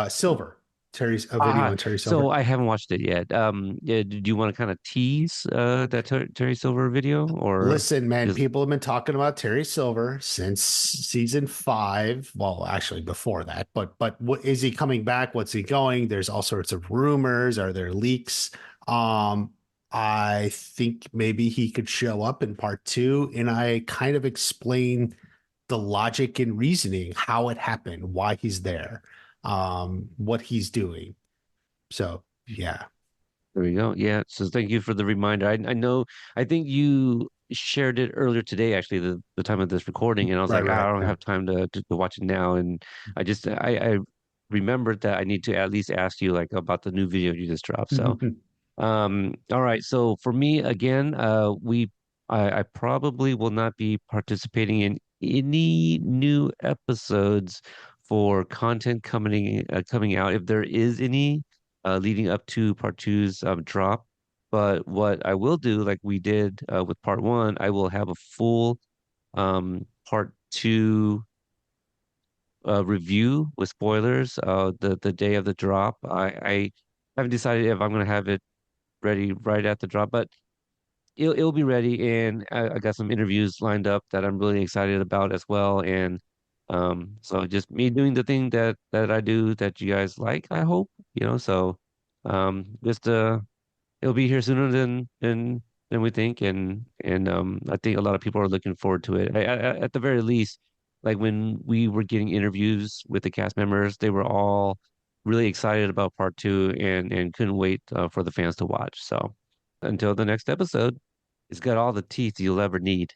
Silver. Terry's a video Ah, on Terry so Silver. I haven't watched it yet. Yeah, do you want to kind of tease that Terry Silver video or Listen, man, just people have been talking about Terry Silver since season five. Well, actually before that, but what is he coming back? What's he going? There's all sorts of rumors. Are there leaks? Um, I think maybe he could show up in part two, and I kind of explain the logic and reasoning, how it happened, why he's there, what he's doing. So yeah, there we go. Yeah, so thank you for the reminder. I know I think you shared it earlier today, actually, the time of this recording, and I was right, like, "Ah, I right. don't Yeah. have time to watch it now." And I remembered that I need to at least ask you like about the new video you just dropped. So all right. So for me, again, I probably will not be participating in any new episodes for content coming out, if there is any, leading up to part two's drop. But what I will do, like we did with part one, I will have a full part two review with spoilers the day of the drop. I haven't decided if I'm going to have it ready right at the drop, but it'll be ready. And I got some interviews lined up that I'm really excited about as well. And so just me doing the thing that I do that you guys like, I hope, So just it'll be here sooner than we think, and I think a lot of people are looking forward to it. At the very least, like when we were getting interviews with the cast members, they were all really excited about part two and couldn't wait for the fans to watch. So until the next episode, it's got all the teeth you'll ever need.